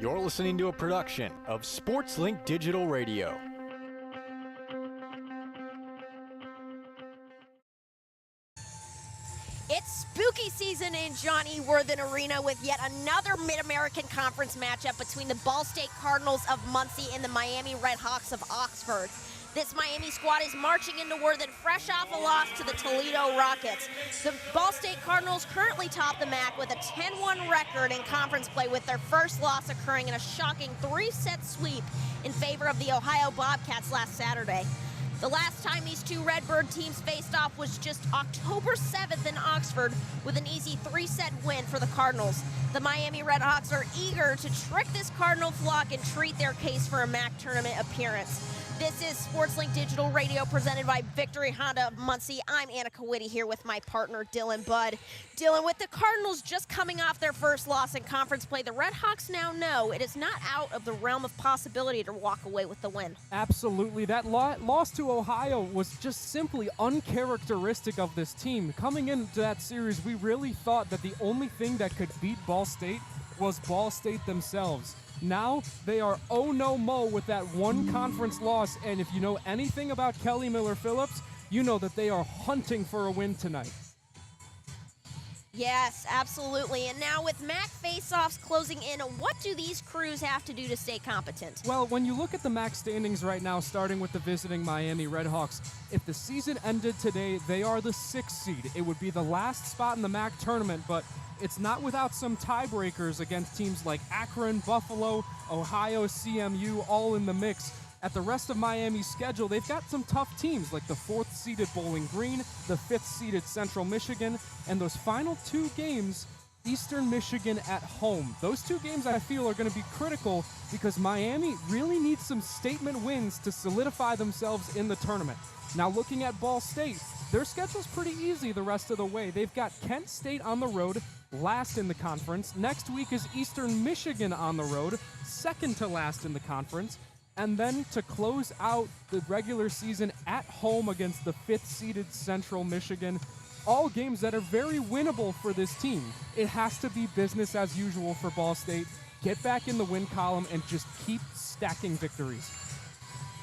You're listening to a production of SportsLink Digital Radio. It's spooky season in Johnny Worthen Arena with yet another Mid-American Conference matchup between the Ball State Cardinals of Muncie and the Miami Redhawks of Oxford. This Miami squad is marching into Worthen fresh off a loss to the Toledo Rockets. The Ball State Cardinals currently top the MAC with a 10-1 record in conference play, with their first loss occurring in a shocking 3-set sweep in favor of the Ohio Bobcats last Saturday. The last time these two Redbird teams faced off was just October 7th in Oxford with an easy 3-set win for the Cardinals. The Miami Redhawks are eager to trick this Cardinal flock and treat their case for a MAC tournament appearance. This is SportsLink Digital Radio presented by Victory Honda of Muncie. I'm Annaka Whittey here with my partner, Dylan Budd. Dylan, with the Cardinals just coming off their first loss in conference play, the Redhawks now know it is not out of the realm of possibility to walk away with the win. Absolutely. That loss to Ohio was just simply uncharacteristic of this team. Coming into that series, we really thought that the only thing that could beat Ball State was Ball State themselves. Now they are oh-no-mo with that one conference loss, and if you know anything about Kelly Miller-Phillips, you know that they are hunting for a win tonight. Yes, absolutely. And now with MAC face-offs closing in, what do these crews have to do to stay competent? Well, when you look at the MAC standings right now, starting with the visiting Miami Redhawks, if the season ended today, they are the 6th seed. It would be the last spot in the MAC tournament, but it's not without some tiebreakers against teams like Akron, Buffalo, Ohio, CMU, all in the mix. At the rest of Miami's schedule, they've got some tough teams like the 4th-seeded Bowling Green, the 5th-seeded Central Michigan, and those final 2 games, Eastern Michigan at home. Those 2 games I feel are going to be critical because Miami really needs some statement wins to solidify themselves in the tournament. Now looking at Ball State, their schedule's pretty easy the rest of the way. They've got Kent State on the road, last in the conference. Next week is Eastern Michigan on the road, second to last in the conference. And then to close out the regular season at home against the 5th-seeded Central Michigan. All games that are very winnable for this team. It has to be business as usual for Ball State. Get back in the win column and just keep stacking victories.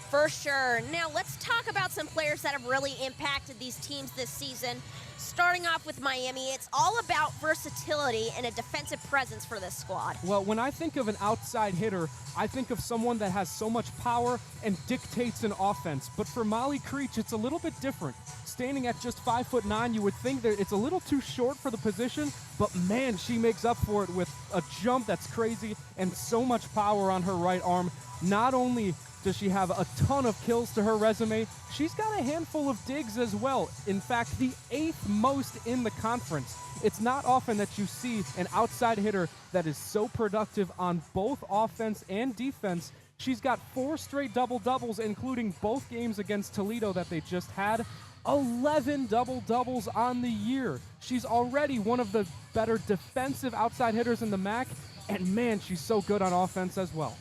For sure. Now let's talk about some players that have really impacted these teams this season. Starting off with Miami, it's all about versatility and a defensive presence for this squad. Well, when I think of an outside hitter, I think of someone that has so much power and dictates an offense. But for Molly Creech, it's a little bit different. Standing at just 5'9", you would think that it's a little too short for the position, but man, she makes up for it with a jump that's crazy and so much power on her right arm. Not only does she have a ton of kills to her resume, she's got a handful of digs as well. In fact, the 8th most in the conference. It's not often that you see an outside hitter that is so productive on both offense and defense. She's got 4 straight double-doubles, including both games against Toledo that they just had. 11 double-doubles on the year. She's already one of the better defensive outside hitters in the MAC, and man, she's so good on offense as well.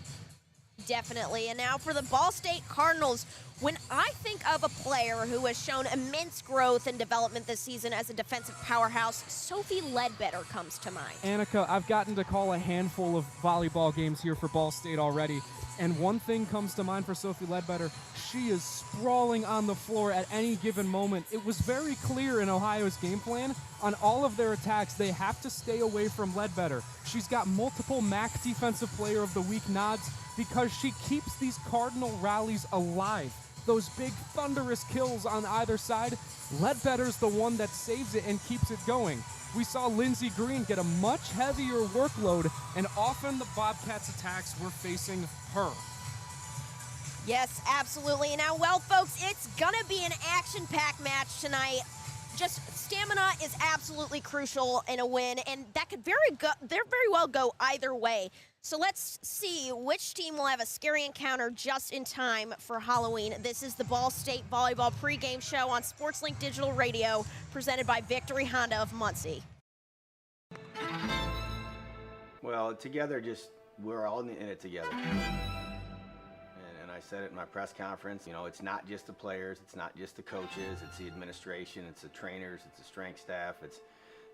Definitely. And now for the Ball State Cardinals, when I think of a player who has shown immense growth and development this season as a defensive powerhouse, Sophie Ledbetter comes to mind. Annaka, I've gotten to call a handful of volleyball games here for Ball State already, and one thing comes to mind for Sophie Ledbetter. She is sprawling on the floor at any given moment. It was very clear in Ohio's game plan. On all of their attacks, they have to stay away from Ledbetter. She's got multiple MAC Defensive Player of the Week nods because she keeps these Cardinal rallies alive. Those big thunderous kills on either side, Ledbetter's the one that saves it and keeps it going. We saw Lindsey Green get a much heavier workload, and often the Bobcats attacks were facing her. Yes, absolutely. Now, well, folks, it's gonna be an action-packed match tonight. Just stamina is absolutely crucial in a win, and that could very well go either way. So let's see which team will have a scary encounter just in time for Halloween. This is the Ball State Volleyball pregame show on SportsLink Digital Radio, presented by Victory Honda of Muncie. Well, together, we're all in it together. And I said it in my press conference, you know, it's not just the players, it's not just the coaches, it's the administration, it's the trainers, it's the strength staff, it's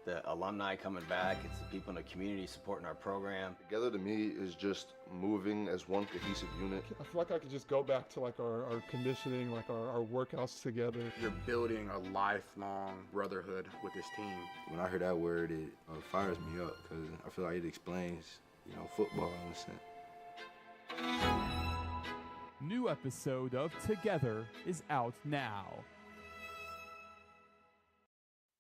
the alumni coming back. It's the people in the community supporting our program. Together to me is just moving as one cohesive unit. I feel like I could just go back to like our conditioning, like our workouts together. You're building a lifelong brotherhood with this team. When I hear that word, it fires me up because I feel like it explains, football in a sense. New episode of Together is out now.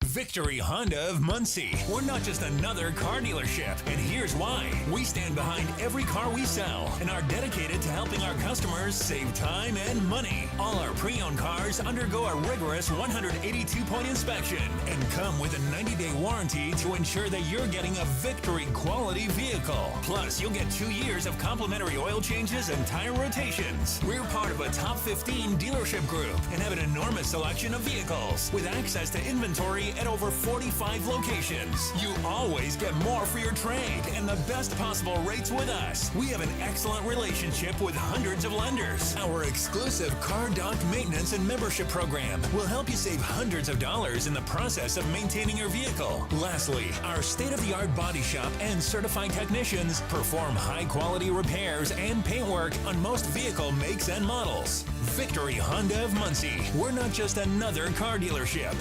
Victory Honda of Muncie. We're not just another car dealership, and here's why. We stand behind every car we sell and are dedicated to helping our customers save time and money. All our pre-owned cars undergo a rigorous 182-point inspection and come with a 90-day warranty to ensure that you're getting a Victory quality vehicle. Plus, you'll get 2 years of complimentary oil changes and tire rotations. We're part of a top 15 dealership group and have an enormous selection of vehicles with access to inventory at over 45 locations. You always get more for your trade and the best possible rates with us. We have an excellent relationship with hundreds of lenders. Our exclusive car dock maintenance and membership program will help you save hundreds of dollars in the process of maintaining your vehicle. Lastly, our state-of-the-art body shop and certified technicians perform high-quality repairs and paint work on most vehicle makes and models. Victory Honda of Muncie. We're not just another car dealership.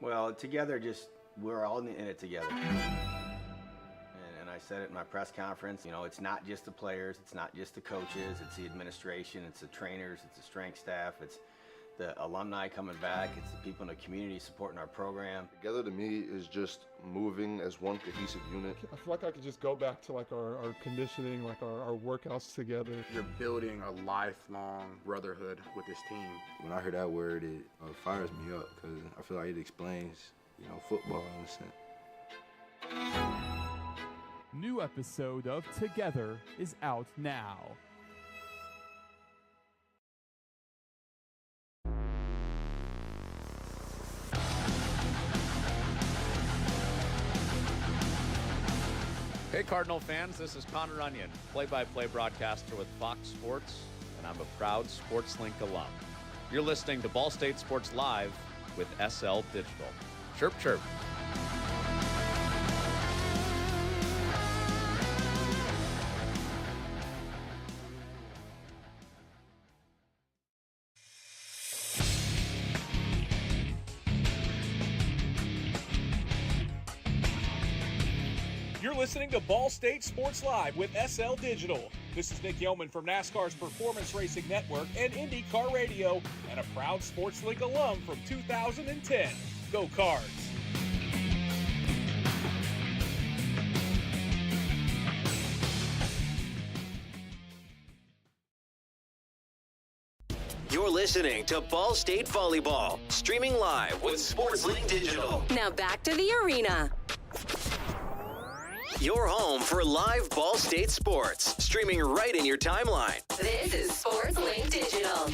Well, together, we're all in it together. And I said it in my press conference, it's not just the players, it's not just the coaches, it's the administration, it's the trainers, it's the strength staff, it's the alumni coming back, it's the people in the community supporting our program. Together to me is just moving as one cohesive unit. I feel like I could just go back to like our conditioning, like our workouts together. You're building a lifelong brotherhood with this team. When I hear that word, it fires me up because I feel like it explains, football in a sense. New episode of Together is out now. Hey Cardinal fans, this is Connor Onion, play-by-play broadcaster with Fox Sports, and I'm a proud SportsLink alum. You're listening to Ball State Sports Live with SL Digital. Chirp, chirp. You're listening to Ball State Sports Live with SL Digital. This is Nick Yeoman from NASCAR's Performance Racing Network and IndyCar Radio, and a proud SportsLink alum from 2010. Go Cards! You're listening to Ball State Volleyball, streaming live with SportsLink Digital. Now back to the arena. Your home for live Ball State sports, streaming right in your timeline. This is SportsLink Digital.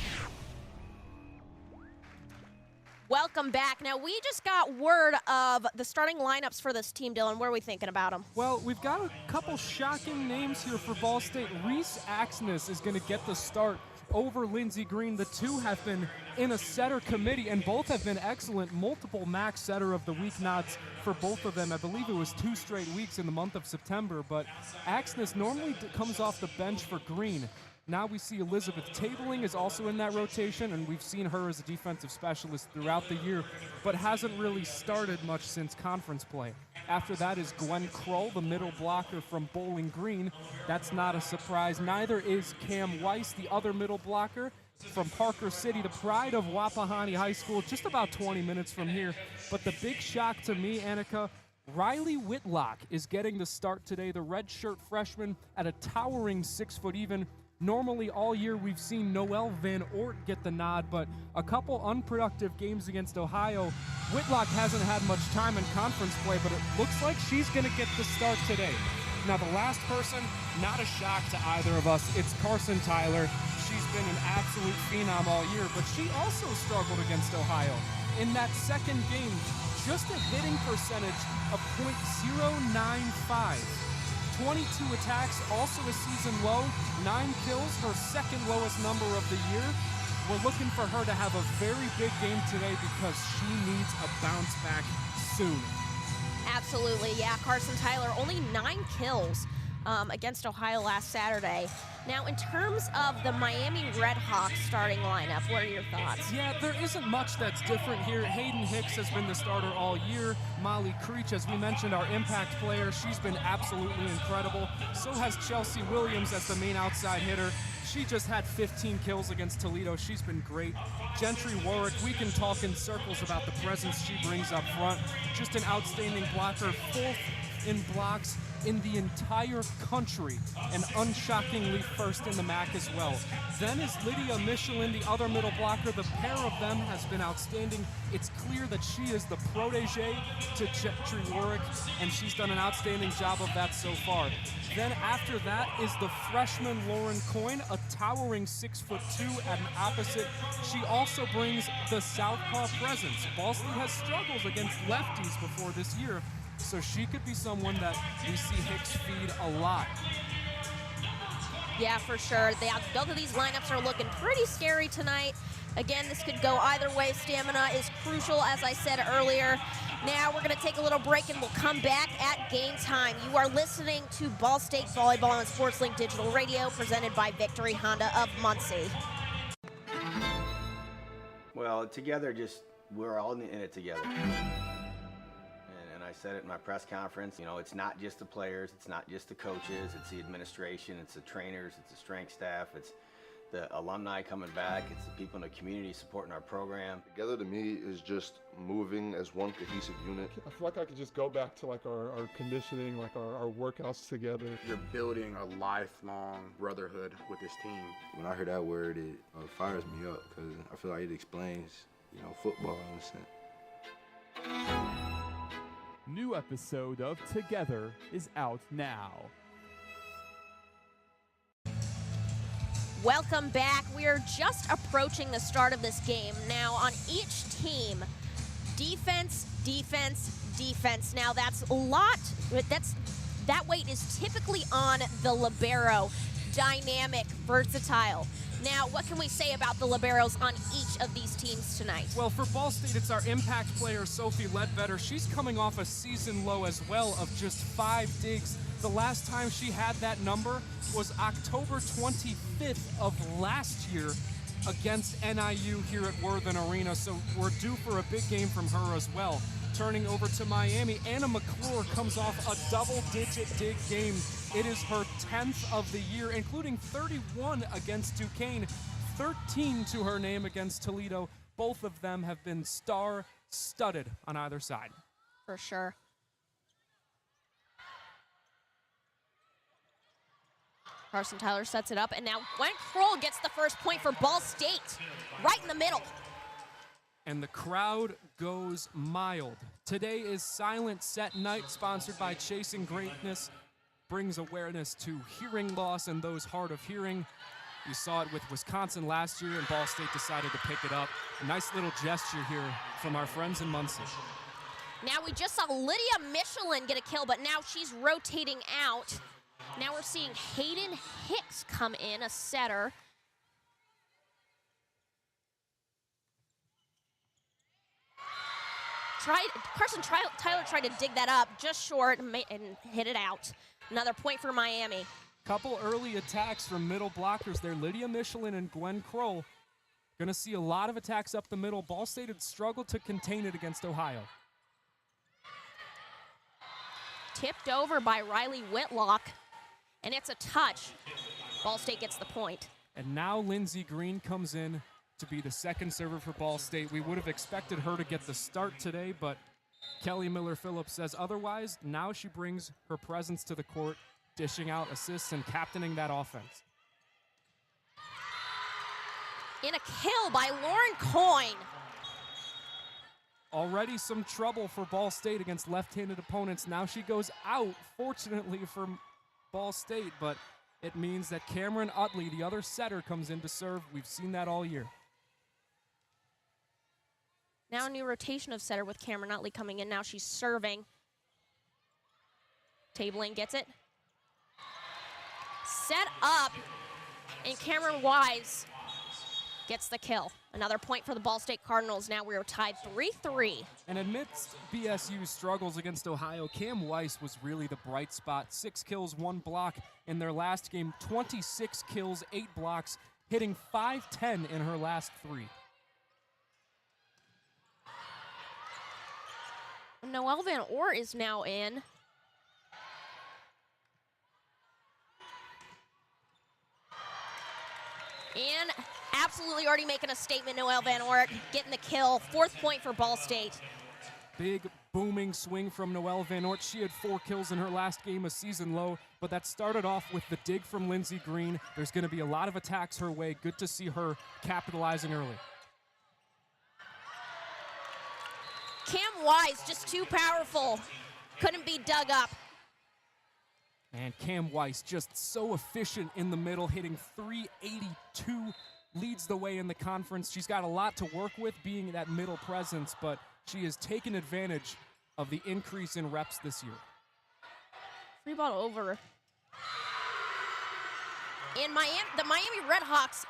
Welcome back. Now, we just got word of the starting lineups for this team, Dylan. What are we thinking about them? Well, we've got a couple shocking names here for Ball State. Reese Axness is going to get the start over Lindsey Green. The two have been in a setter committee, and both have been excellent. Multiple MAC Setter of the Week nods for both of them. I believe it was 2 straight weeks in the month of September, but Axness normally comes off the bench for Green. Now we see Elizabeth Tabling is also in that rotation, and we've seen her as a defensive specialist throughout the year, but hasn't really started much since conference play. After that is Gwen Kroll, the middle blocker from Bowling Green. That's not a surprise. Neither is Cam Weiss, the other middle blocker from Parker City, the pride of Wapahani High School, just about 20 minutes from here. But the big shock to me, Annaka, Riley Whitlock is getting the start today, the redshirt freshman at a towering 6 foot even. Normally all year we've seen Noelle Van Oort get the nod, but a couple unproductive games against Ohio. Whitlock hasn't had much time in conference play, but it looks like she's going to get the start today. Now the last person, not a shock to either of us, it's Carson Tyler. She's been an absolute phenom all year, but she also struggled against Ohio. In that second game, just a hitting percentage of .095. 22 attacks, also a season low, 9 kills, her second lowest number of the year. we're looking for her to have a very big game today because she needs a bounce back soon. Absolutely, yeah. Carson Tyler, only 9 kills against Ohio last Saturday. Now, in terms of the Miami Redhawks starting lineup, what are your thoughts? Yeah, there isn't much that's different here. Hayden Hicks has been the starter all year. Molly Creech, as we mentioned, our impact player, she's been absolutely incredible. So has Chelsea Williams as the main outside hitter. She just had 15 kills against Toledo. She's been great. Gentry Warwick, we can talk in circles about the presence she brings up front. Just an outstanding blocker, 4th in blocks in the entire country, and unshockingly 1st in the MAC as well. Then is Lydia Michelin, the other middle blocker. The pair of them has been outstanding. It's clear that she is the protege to Gentry Warwick, and she's done an outstanding job of that so far. Then after that is the freshman Lauren Coyne, a towering 6'2" at an opposite. She also brings the southpaw presence. Ball State has struggles against lefties before this year, so she could be someone that we see Hicks feed a lot. Yeah, for sure. Both of these lineups are looking pretty scary tonight. Again, this could go either way. Stamina is crucial, as I said earlier. Now we're going to take a little break, and we'll come back at game time. You are listening to Ball State Volleyball on SportsLink Digital Radio, presented by Victory Honda of Muncie. Well, together, we're all in it together. I said it in my press conference, it's not just the players, it's not just the coaches, it's the administration, it's the trainers, it's the strength staff, it's the alumni coming back, it's the people in the community supporting our program. Together to me is just moving as one cohesive unit. I feel like I could just go back to like our conditioning, like our workouts together. You're building a lifelong brotherhood with this team. When I hear that word, it fires me up because I feel like it explains, football in a sense. New episode of Together is out now. Welcome back. We are just approaching the start of this game. Now, on each team, defense, defense, defense. Now, that's a lot. That weight is typically on the libero. Dynamic, versatile. Now, what can we say about the liberos on each of these teams tonight? Well, for Ball State, it's our impact player, Sophie Ledbetter. She's coming off a season low as well of just 5 digs. The last time she had that number was October 25th of last year against NIU here at Worthen Arena, so we're due for a big game from her as well. Turning over to Miami, Anna McClure comes off a double-digit dig game. It is her 10th of the year, including 31 against Duquesne, 13 to her name against Toledo. Both of them have been star-studded on either side. For sure. Carson Tyler sets it up, and now Gwen Kroll gets the first point for Ball State, right in the middle. And the crowd goes mild. Today is Silent Set Night, sponsored by Chasing Greatness. Brings awareness to hearing loss and those hard of hearing. We saw it with Wisconsin last year, and Ball State decided to pick it up. A nice little gesture here from our friends in Muncie. Now we just saw Lydia Michelin get a kill, but now she's rotating out. Now we're seeing Hayden Hicks come in, a setter. Carson Tyler tried to dig that up just short and hit it out. Another point for Miami. Couple early attacks from middle blockers there. Lydia Michelin and Gwen Kroll. Going to see a lot of attacks up the middle. Ball State had struggled to contain it against Ohio. Tipped over by Riley Whitlock, and it's a touch. Ball State gets the point. And now Lindsey Green comes in to be the second server for Ball State. We would have expected her to get the start today, but Kelly Miller-Phillips says otherwise. Now she brings her presence to the court, dishing out assists and captaining that offense. In a kill by Lauren Coyne. Already some trouble for Ball State against left-handed opponents. Now she goes out, fortunately for Ball State, but it means that Cameron Utley, the other setter, comes in to serve. We've seen that all year. Now a new rotation of setter with Cameron Utley coming in. Now she's serving. Tabling gets it. Set up, and Cameron Wise gets the kill. Another point for the Ball State Cardinals. Now we are tied 3-3. And amidst BSU's struggles against Ohio, Cam Weiss was really the bright spot. 6 kills, 1 block in their last game. 26 kills, 8 blocks, hitting .510 in her last 3. Noelle Van Oort is now in. And absolutely already making a statement, Noelle Van Oort getting the kill. 4th point for Ball State. Big booming swing from Noelle Van Oort. She had 4 kills in her last game, a season low, but that started off with the dig from Lindsey Green. There's going to be a lot of attacks her way. Good to see her capitalizing early. Cam Wise, just too powerful. Couldn't be dug up. And Cam Weiss just so efficient in the middle, hitting .382, leads the way in the conference. She's got a lot to work with being that middle presence, but she has taken advantage of the increase in reps this year. Free ball over. In Miami, the Miami Redhawks,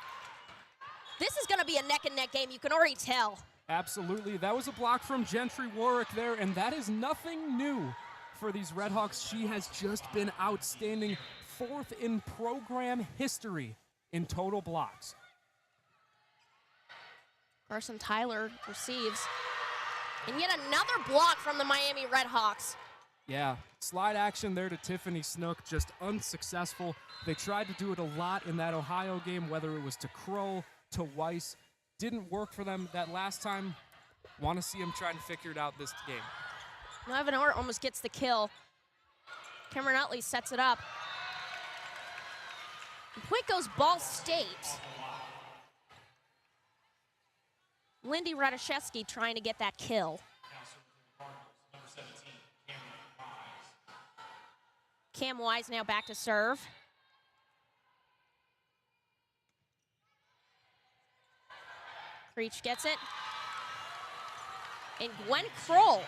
this is going to be a neck-and-neck game. You can already tell. Absolutely. That was a block from Gentry Warwick there, and that is nothing new for these Redhawks. She has just been outstanding. 4th in program history in total blocks. Carson Tyler receives. And yet another block from the Miami Redhawks. Yeah, slide action there to Tiffany Snook, just unsuccessful. They tried to do it a lot in that Ohio game, whether it was to Kroll, to Weiss. Didn't work for them that last time. Want to see them try and figure it out this game. Now Van Oort almost gets the kill. Cameron Utley sets it up. The point goes Ball State. Lindy Radoszewski trying to get that kill. Cam Wise now back to serve. Creech gets it. And Gwen Kroll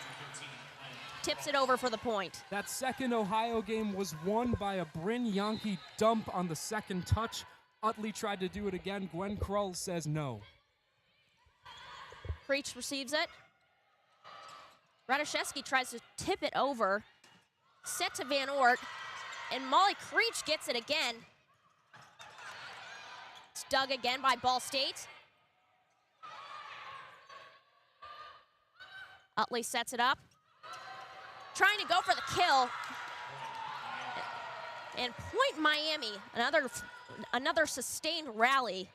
tips it over for the point. That second Ohio game was won by a Bryn Yankee dump on the second touch. Utley tried to do it again. Gwen Kroll says no. Creech receives it. Radoszewski tries to tip it over. Set to Van Oort. And Molly Creech gets it again. It's dug again by Ball State. Utley sets it up. Trying to go for the kill. And point Miami, another sustained rally.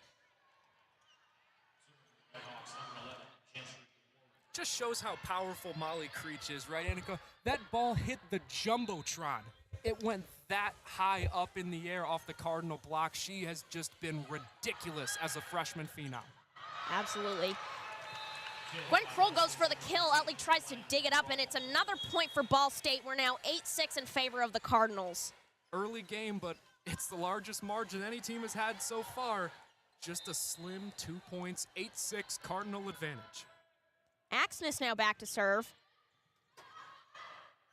Just shows how powerful Molly Creech is, right, Annaka? That ball hit the Jumbotron. It went that high up in the air off the Cardinal block. She has just been ridiculous as a freshman phenom. Absolutely. Gwen Kroll goes for the kill. Utley tries to dig it up, and it's another point for Ball State. We're now 8-6 in favor of the Cardinals. Early game, but it's the largest margin any team has had so far. Just a slim 2 points, 8-6 Cardinal advantage. Axness now back to serve.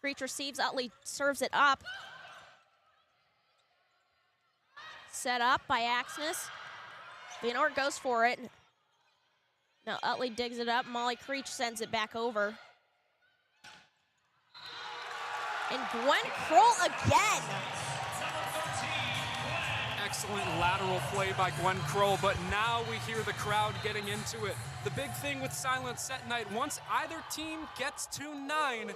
Creech receives, Utley serves it up. Set up by Axness. Van Oort goes for it. Now Utley digs it up. Molly Creech sends it back over. And Gwen Kroll again. Excellent lateral play by Gwen Kroll, but now we hear the crowd getting into it. The big thing with Silent Set Night, once either team gets to 9,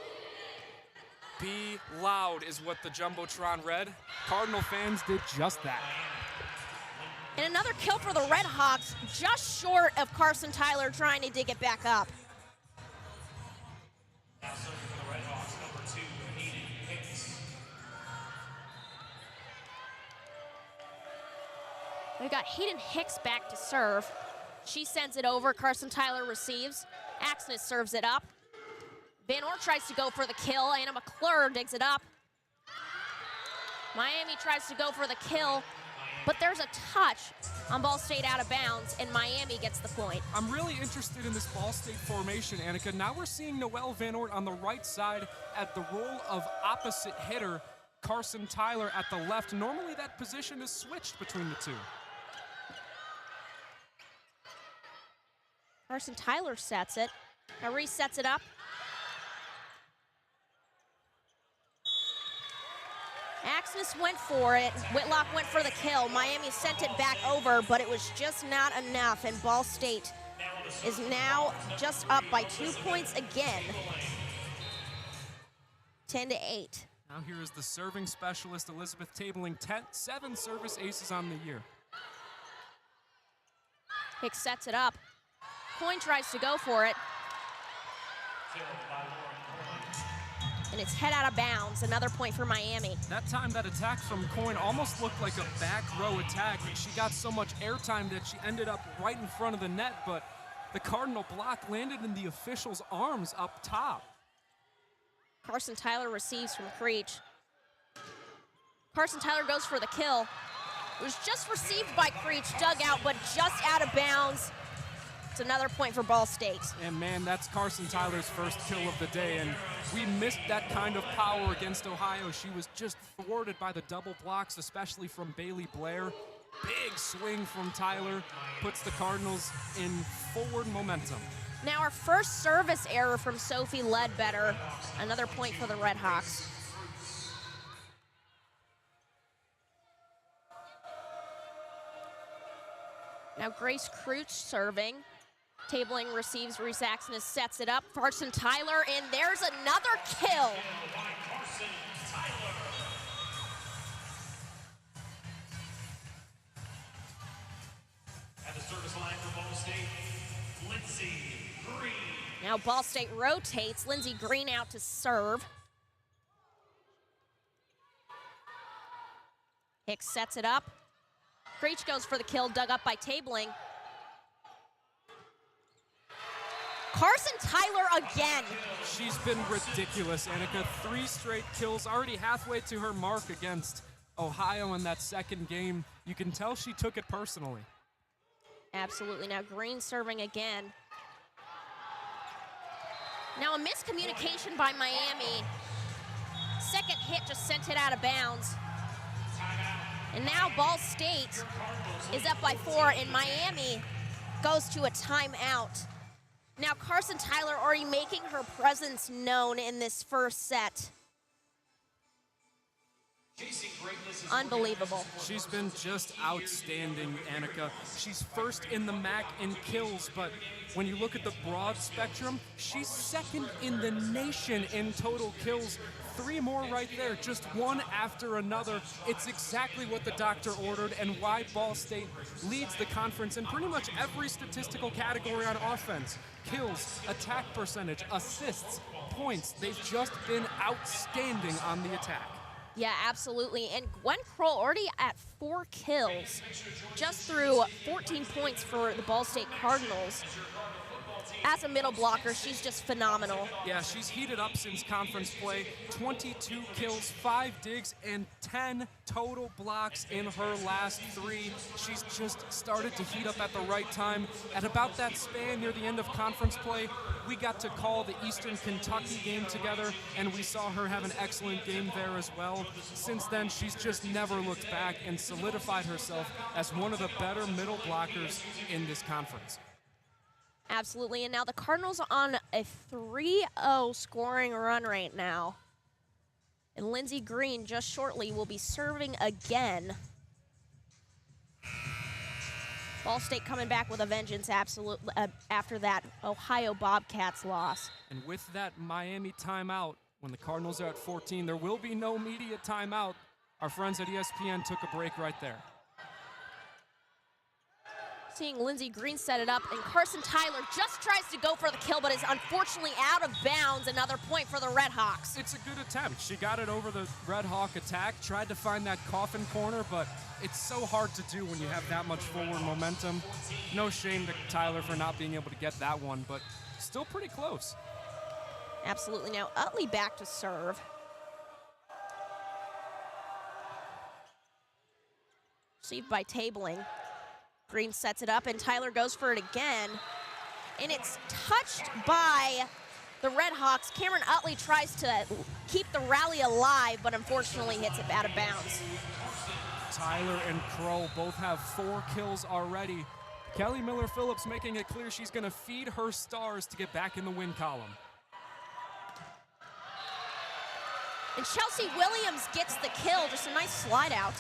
be loud is what the Jumbotron read. Cardinal fans did just that. And another kill for the Redhawks, just short of Carson Tyler trying to dig it back up. We've got Hayden Hicks back to serve. She sends it over. Carson Tyler receives. Axness serves it up. Van Oort tries to go for the kill. Anna McClure digs it up. Miami tries to go for the kill, but there's a touch on Ball State out of bounds, and Miami gets the point. I'm really interested in this Ball State formation, Annaka. Now we're seeing Noelle Van Oort on the right side at the role of opposite hitter, Carson Tyler at the left. Normally that position is switched between the two. Carson Tyler sets it. Now Reese sets it up. Axness went for it. Whitlock went for the kill. Miami sent it back over, but it was just not enough, and Ball State is now just up by 2 points again. 10-8. Now here is the serving specialist, Elizabeth Tabling, 7 service aces on the year. Hicks sets it up. Coyne tries to go for it. And it's head out of bounds. Another point for Miami. That time, that attack from Coyne almost looked like a back row attack. She got so much airtime that she ended up right in front of the net, but the Cardinal block landed in the official's arms up top. Carson Tyler receives from Creech. Carson Tyler goes for the kill. It was just received by Creech, dug out, but just out of bounds. It's another point for Ball State. And man, that's Carson Tyler's first kill of the day, and we missed that kind of power against Ohio. She was just thwarted by the double blocks, especially from Bailey Blair. Big swing from Tyler, puts the Cardinals in forward momentum. Now our first service error from Sophie Ledbetter. Another point for the Redhawks. Now Grace Crooch serving. Tabling receives, Reese Axness sets it up. Carson Tyler, and there's another kill. At the service line for Ball State, Lindsey Green. Now Ball State rotates. Lindsey Green out to serve. Hicks sets it up. Creech goes for the kill, dug up by Tabling. Carson Tyler again. She's been ridiculous, Annaka. 3 straight kills, already halfway to her mark against Ohio in that second game. You can tell she took it personally. Absolutely. Now Green serving again. Now a miscommunication by Miami. Second hit just sent it out of bounds. And now Ball State is up by 4, and Miami goes to a timeout. Now Carson Tyler already making her presence known in this first set. Unbelievable. She's been just outstanding, Annaka. She's first in the MAC in kills, but when you look at the broad spectrum, she's second in the nation in total kills. 3 more right there, just one after another. It's exactly what the doctor ordered and why Ball State leads the conference in pretty much every statistical category on offense. Kills, attack percentage, assists, points. They've just been outstanding on the attack. Yeah, absolutely. And Gwen Kroll already at 4 kills, just through 14 points for the Ball State Cardinals. As a middle blocker, she's just phenomenal. Yeah, she's heated up since conference play. 22 kills, 5 digs, and 10 total blocks in her last 3. She's just started to heat up at the right time. At about that span near the end of conference play, we got to call the Eastern Kentucky game together, and we saw her have an excellent game there as well. Since then, she's just never looked back and solidified herself as one of the better middle blockers in this conference. Absolutely, and now the Cardinals on a 3-0 scoring run right now. And Lindsey Green just shortly will be serving again. Ball State coming back with a vengeance absolutely after that Ohio Bobcats loss. And with that Miami timeout, when the Cardinals are at 14, there will be no media timeout. Our friends at ESPN took a break right there. Seeing Lindsey Green set it up, and Carson Tyler just tries to go for the kill, but is unfortunately out of bounds. Another point for the Redhawks. It's a good attempt. She got it over the Redhawk attack, tried to find that coffin corner, but it's so hard to do when you have that much forward momentum. No shame to Tyler for not being able to get that one, but still pretty close. Absolutely. Now Utley back to serve. Received by Tabling. Green sets it up, and Tyler goes for it again. And it's touched by the Redhawks. Cameron Utley tries to keep the rally alive, but unfortunately hits it out of bounds. Tyler and Kroll both have 4 kills already. Kelly Miller-Phillips making it clear she's going to feed her stars to get back in the win column. And Chelsea Williams gets the kill, just a nice slide out.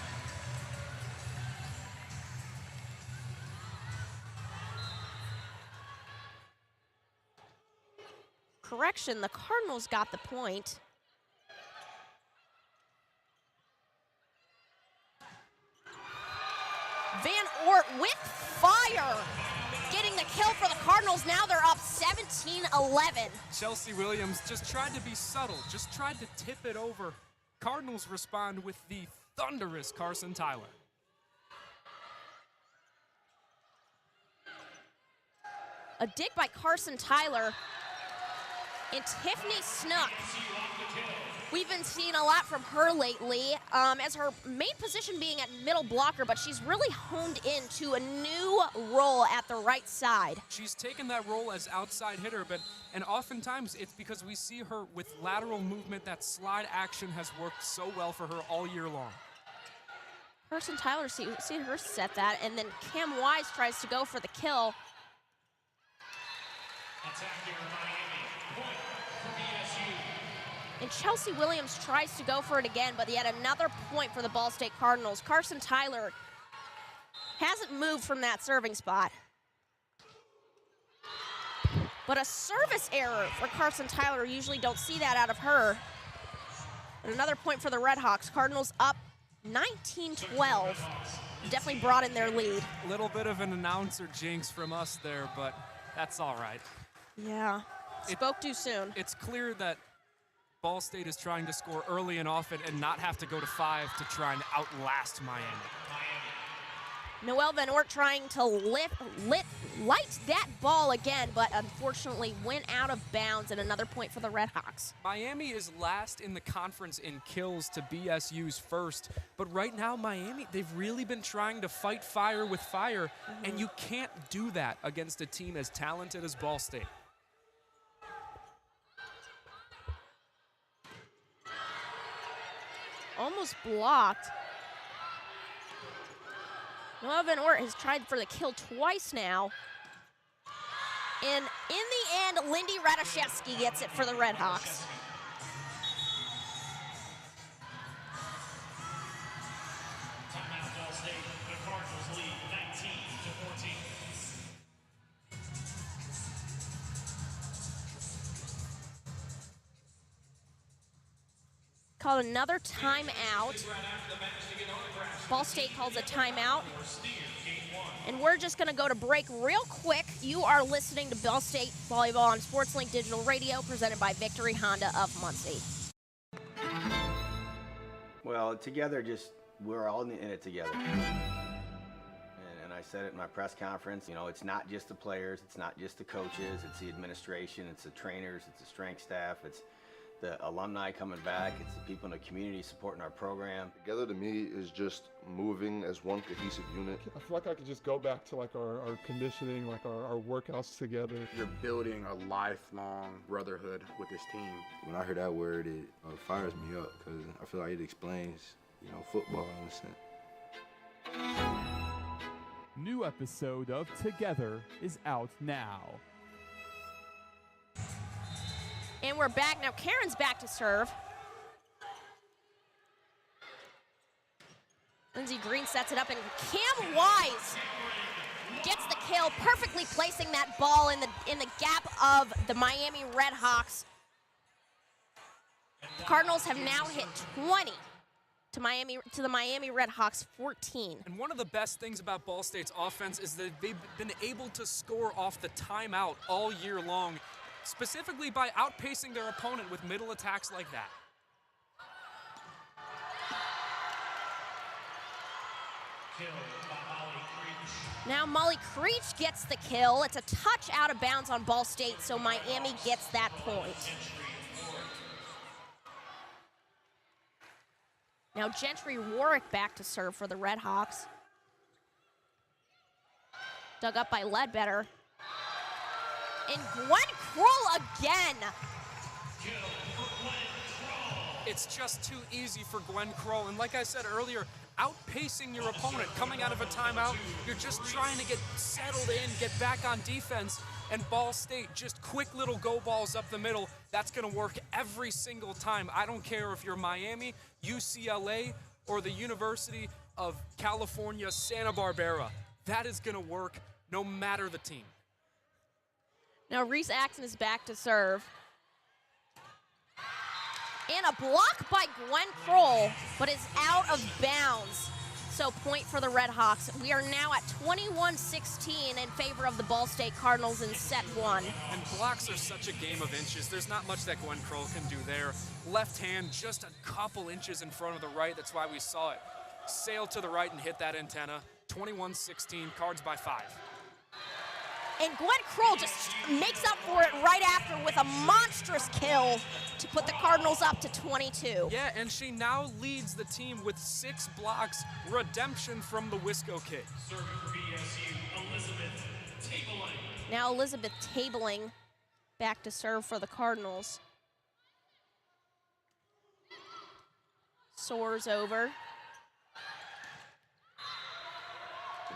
Correction, the Cardinals got the point. Van Oort with fire, getting the kill for the Cardinals. Now they're up 17-11. Chelsea Williams just tried to be subtle, just tried to tip it over. Cardinals respond with the thunderous Carson Tyler. A dig by Carson Tyler. And Tiffany Snook. We've been seeing a lot from her lately as her main position being at middle blocker, but she's really honed into a new role at the right side. She's taken that role as outside hitter, and oftentimes it's because we see her with lateral movement. That slide action has worked so well for her all year long. Carson Tyler, see her set that, and then Cam Wise tries to go for the kill. And Chelsea Williams tries to go for it again, but yet another point for the Ball State Cardinals. Carson Tyler hasn't moved from that serving spot. But a service error for Carson Tyler. Usually don't see that out of her. And another point for the Redhawks. Cardinals up 19-12. Definitely brought in their lead. A little bit of an announcer jinx from us there, but that's all right. Yeah, spoke too soon. It's clear that Ball State is trying to score early and often and not have to go to 5 to try and outlast Miami. Noelle Van Oort trying to light that ball again, but unfortunately went out of bounds, and another point for the Redhawks. Miami is last in the conference in kills to BSU's first, but right now Miami, they've really been trying to fight fire with fire, and you can't do that against a team as talented as Ball State. Almost blocked. Noelle Van Oort has tried for the kill twice now. And in the end, Lindy Radoszewski gets it for the Redhawks. Timeout Ball State. The Cardinals lead 19-14. Called another timeout. Ball State calls a timeout. And we're just going to go to break real quick. You are listening to Ball State Volleyball on SportsLink Digital Radio, presented by Victory Honda of Muncie. Well, together, we're all in it together. And I said it in my press conference, it's not just the players, it's not just the coaches, it's the administration, it's the trainers, it's the strength staff, it's the alumni coming back, it's the people in the community supporting our program. Together to me is just moving as one cohesive unit. I feel like I could just go back to like our conditioning, like our workouts together. You're building a lifelong brotherhood with this team. When I hear that word, it fires me up because I feel like it explains, football in a sense. New episode of Together is out now. And we're back. Now Karen's back to serve. Lindsey Green sets it up, and Cam Wise gets the kill, perfectly placing that ball in the gap of the Miami Redhawks. The Cardinals have now hit 20 to the Miami Redhawks 14. And one of the best things about Ball State's offense is that they've been able to score off the timeout all year long, specifically by outpacing their opponent with middle attacks like that. Now Molly Creech gets the kill. It's a touch out of bounds on Ball State, so Miami gets that point. Now Gentry Warwick back to serve for the Redhawks. Dug up by Ledbetter. And Gwen Kroll again. It's just too easy for Gwen Kroll. And like I said earlier, outpacing your opponent. Coming out of a timeout, you're just trying to get settled in, get back on defense, and Ball State, just quick little go balls up the middle. That's going to work every single time. I don't care if you're Miami, UCLA, or the University of California, Santa Barbara. That is going to work no matter the team. Now Reese Axon is back to serve. And a block by Gwen Kroll, but is out of bounds. So point for the Redhawks. We are now at 21-16 in favor of the Ball State Cardinals in set one. And blocks are such a game of inches. There's not much that Gwen Kroll can do there. Left hand just a couple inches in front of the right. That's why we saw it sail to the right and hit that antenna. 21-16, Cards by 5. And Gwen Kroll just makes up for it right after with a monstrous kill to put the Cardinals up to 22. Yeah, and she now leads the team with 6 blocks, redemption from the Wisco kid. Serving for BSU, Elizabeth Tabling. Now Elizabeth Tabling back to serve for the Cardinals. Soars over.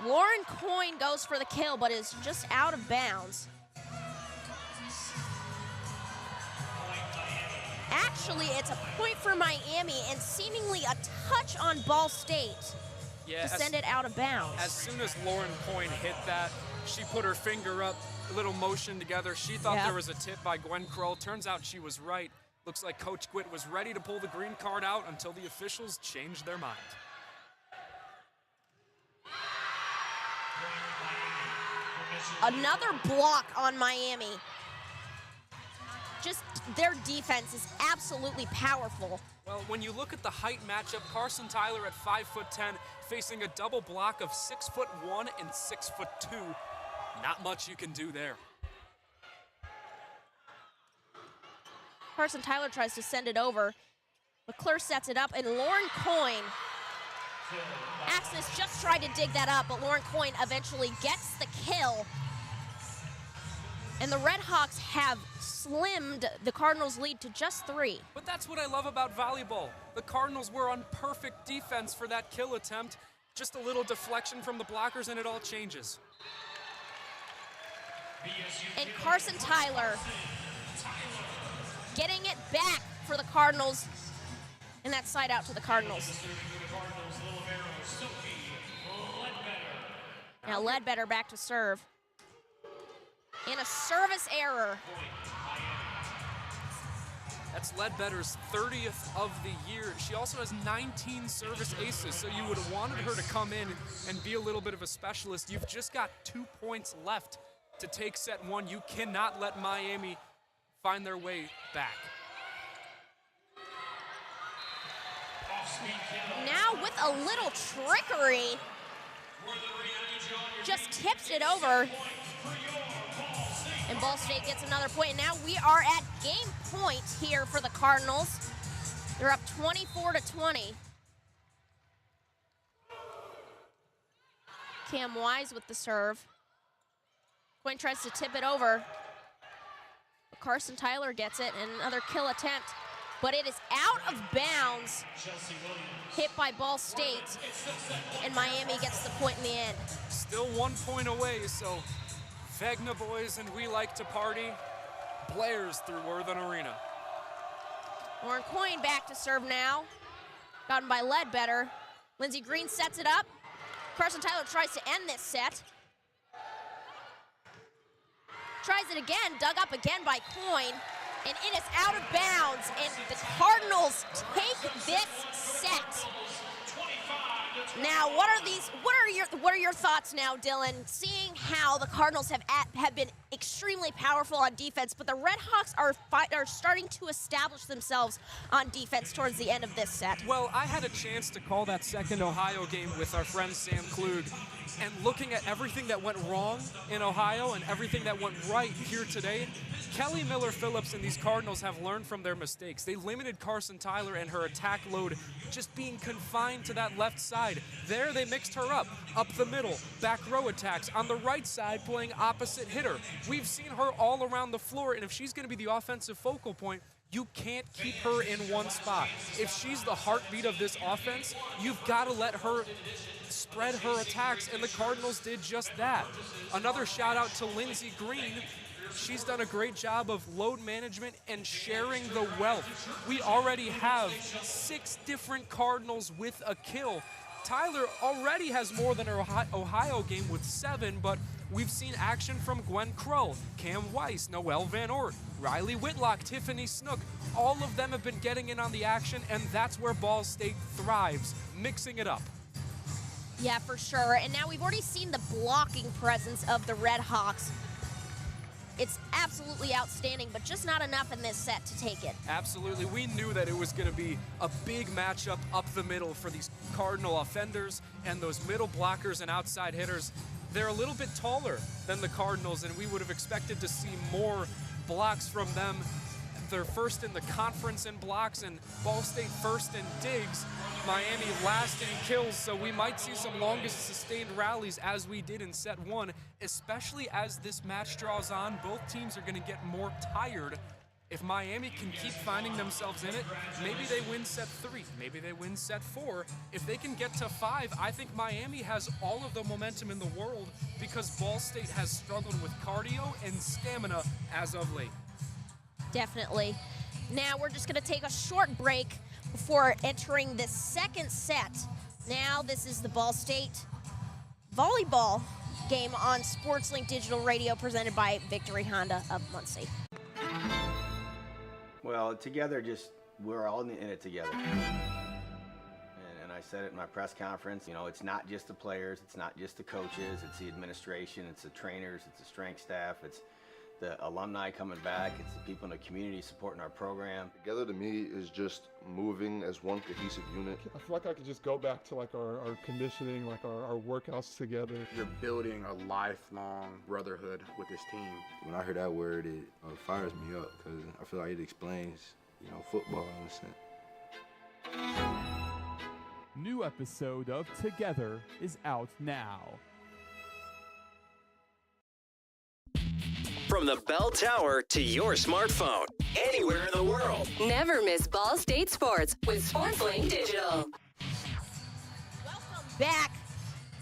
Lauren Coyne goes for the kill, but is just out of bounds. Actually, it's a point for Miami and seemingly a touch on Ball State to send it out of bounds. As soon as Lauren Coyne hit that, she put her finger up, a little motion together. She thought there was a tip by Gwen Kroll. Turns out she was right. Looks like Coach Gwitt was ready to pull the green card out until the officials changed their mind. Another block on Miami. Just their defense is absolutely powerful. Well, when you look at the height matchup, Carson Tyler at 5'10", facing a double block of 6'1" and 6'2". Not much you can do there. Carson Tyler tries to send it over. McClure sets it up, and Lauren Coyne. Axis just tried to dig that up, but Lauren Coyne eventually gets the kill. And the Redhawks have slimmed the Cardinals' lead to just 3. But that's what I love about volleyball. The Cardinals were on perfect defense for that kill attempt. Just a little deflection from the blockers, and it all changes. And Carson Tyler getting it back for the Cardinals. And that side out to the Cardinals. Now Ledbetter back to serve. And a service error. That's Ledbetter's 30th of the year. She also has 19 service aces, so you would have wanted her to come in and be a little bit of a specialist. You've just got 2 points left to take set one. You cannot let Miami find their way back. Now with a little trickery, just tips it over. And Ball State gets another point. And now we are at game point here for the Cardinals. They're up 24-20. Cam Wise with the serve. Coyne tries to tip it over. But Carson Tyler gets it, and another kill attempt. But it is out of bounds, hit by Ball State, and Miami gets the point in the end. Still 1 point away, so Vegna boys and we like to party. Players through Worthen Arena. Lauren Coyne back to serve now. Gotten by Ledbetter. Lindsey Green sets it up. Carson Tyler tries to end this set. Tries it again, dug up again by Coyne. And it is out of bounds, and the Cardinals take this set. Now, what are your thoughts now, Dylan? Seeing how the Cardinals have been extremely powerful on defense, but the Redhawks are starting to establish themselves on defense towards the end of this set. Well, I had a chance to call that second Ohio game with our friend Sam Klug, and looking at everything that went wrong in Ohio and everything that went right here today, Kelly Miller-Phillips and these Cardinals have learned from their mistakes. They limited Carson Tyler and her attack load just being confined to that left side. There they mixed her up the middle, back row attacks. On the right side, playing opposite hitter. We've seen her all around the floor, and if she's going to be the offensive focal point, You can't keep her in one spot. If she's the heartbeat of this offense, you've got to let her spread her attacks, and the Cardinals did just that. Another shout out to Lindsey Green. She's done a great job of load management and sharing the wealth. We already have 6 different Cardinals with a kill. Tyler already has more than her Ohio game with 7, but we've seen action from Gwen Krull, Cam Weiss, Noelle Van Oort, Riley Whitlock, Tiffany Snook. All of them have been getting in on the action, and that's where Ball State thrives, mixing it up. Yeah, for sure. And now we've already seen the blocking presence of the Redhawks. It's absolutely outstanding, but just not enough in this set to take it. Absolutely. We knew that it was going to be a big matchup up the middle for these Cardinal offenders and those middle blockers and outside hitters. They're a little bit taller than the Cardinals, and we would have expected to see more blocks from them. They're first in the conference in blocks, and Ball State first in digs. Miami last in kills, so we might see some longest sustained rallies as we did in set 1, especially as this match draws on. Both teams are going to get more tired. If Miami can keep finding themselves in it, maybe they win set 3, maybe they win set 4. If they can get to 5, I think Miami has all of the momentum in the world because Ball State has struggled with cardio and stamina as of late. Definitely. Now we're just going to take a short break before entering the second set. Now this is the Ball State volleyball game on SportsLink Digital Radio presented by Victory Honda of Muncie. Well, together, we're all in it together. And I said it in my press conference, it's not just the players, it's not just the coaches, it's the administration, it's the trainers, it's the strength staff, it's the alumni coming back, it's the people in the community supporting our program. Together to me is just moving as one cohesive unit. I feel like I could just go back to like our conditioning, like our workouts together. You're building a lifelong brotherhood with this team. When I hear that word, it fires me up because I feel like it explains, football in a sense. New episode of Together is out now. From the bell tower to your smartphone, anywhere in the world. Never miss Ball State Sports with SportsLink Digital. Welcome back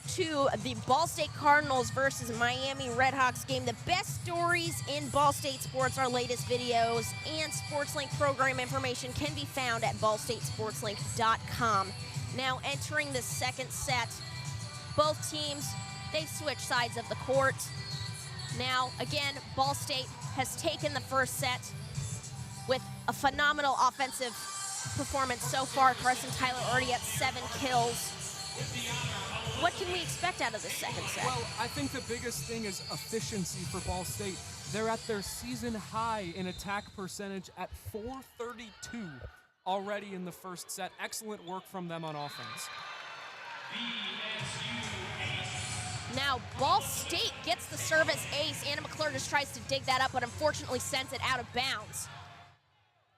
to the Ball State Cardinals versus Miami Redhawks game. The best stories in Ball State sports, our latest videos, and SportsLink program information can be found at ballstatesportslink.com. Now entering the second set, both teams, they switch sides of the court. Now, again, Ball State has taken the first set with a phenomenal offensive performance so far. Carson Tyler already at 7 kills. What can we expect out of the second set? Well, I think the biggest thing is efficiency for Ball State. They're at their season high in attack percentage at .432 already in the first set. Excellent work from them on offense. Now, Ball State gets the service ace. Anna McClure just tries to dig that up, but unfortunately sends it out of bounds.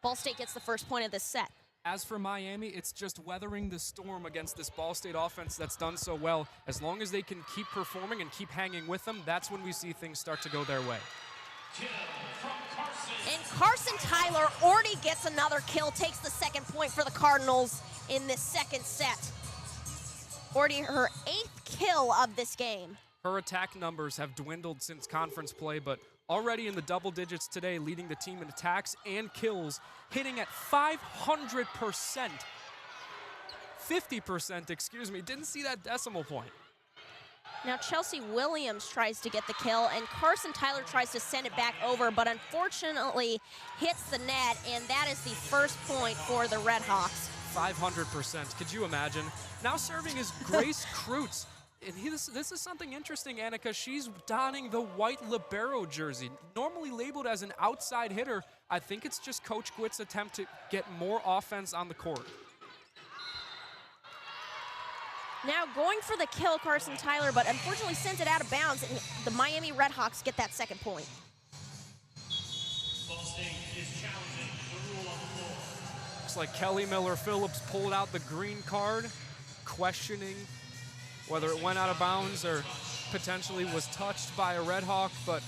Ball State gets the first point of this set. As for Miami, it's just weathering the storm against this Ball State offense that's done so well. As long as they can keep performing and keep hanging with them, that's when we see things start to go their way. And Carson Tyler already gets another kill, takes the second point for the Cardinals in this second set. Already her 8th kill of this game. Her attack numbers have dwindled since conference play, but already in the double digits today, leading the team in attacks and kills, hitting at 500%. 50%, excuse me. Didn't see that decimal point. Now Chelsea Williams tries to get the kill, and Carson Tyler tries to send it back over, but unfortunately hits the net, and that is the first point for the Redhawks. 500%. Could you imagine? Now serving is Grace Kreutz. And this is something interesting, Annaka. She's donning the white libero jersey, normally labeled as an outside hitter. I think it's just Coach Gwitt's attempt to get more offense on the court. Now going for the kill, Carson Tyler, but unfortunately sends it out of bounds, and the Miami Redhawks get that second point. Ball State is challenging the rule on the floor. Looks like Kelly Miller-Phillips pulled out the green card, questioning whether it went out of bounds or potentially was touched by a Red Hawk. But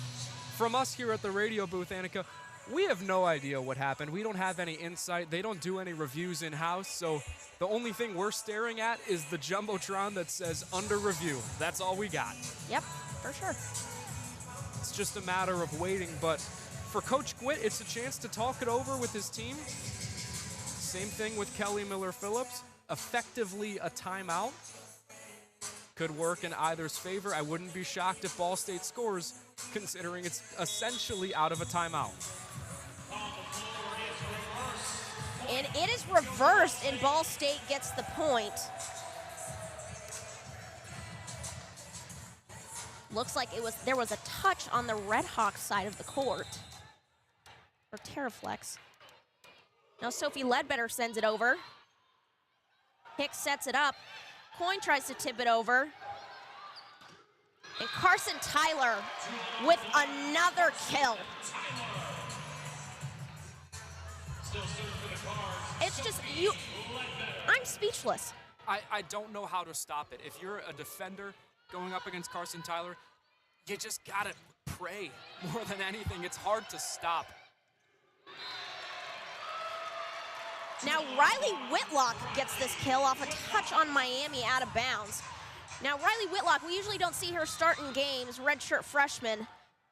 from us here at the radio booth, Annaka, We have no idea what happened. We don't have any insight. They don't do any reviews in-house, so the only thing we're staring at is the Jumbotron that says under review. That's all we got. Yep, for sure. It's just a matter of waiting, but for Coach Gwitt, it's a chance to talk it over with his team. Same thing with Kelly Miller-Phillips. Effectively a timeout. Could work in either's favor. I wouldn't be shocked if Ball State scores, considering it's essentially out of a timeout. And it is reversed, and Ball State gets the point. Looks like there was a touch on the Redhawks side of the court. Or Terraflex. Now Sophie Ledbetter sends it over. Hicks sets it up. Coyne tries to tip it over. And Carson Tyler with another kill. It's just, I'm speechless. I don't know how to stop it. If you're a defender going up against Carson Tyler, you just gotta pray more than anything. It's hard to stop. Now Riley Whitlock gets this kill off a touch on Miami out of bounds. Now Riley Whitlock, we usually don't see her start in games, redshirt freshman.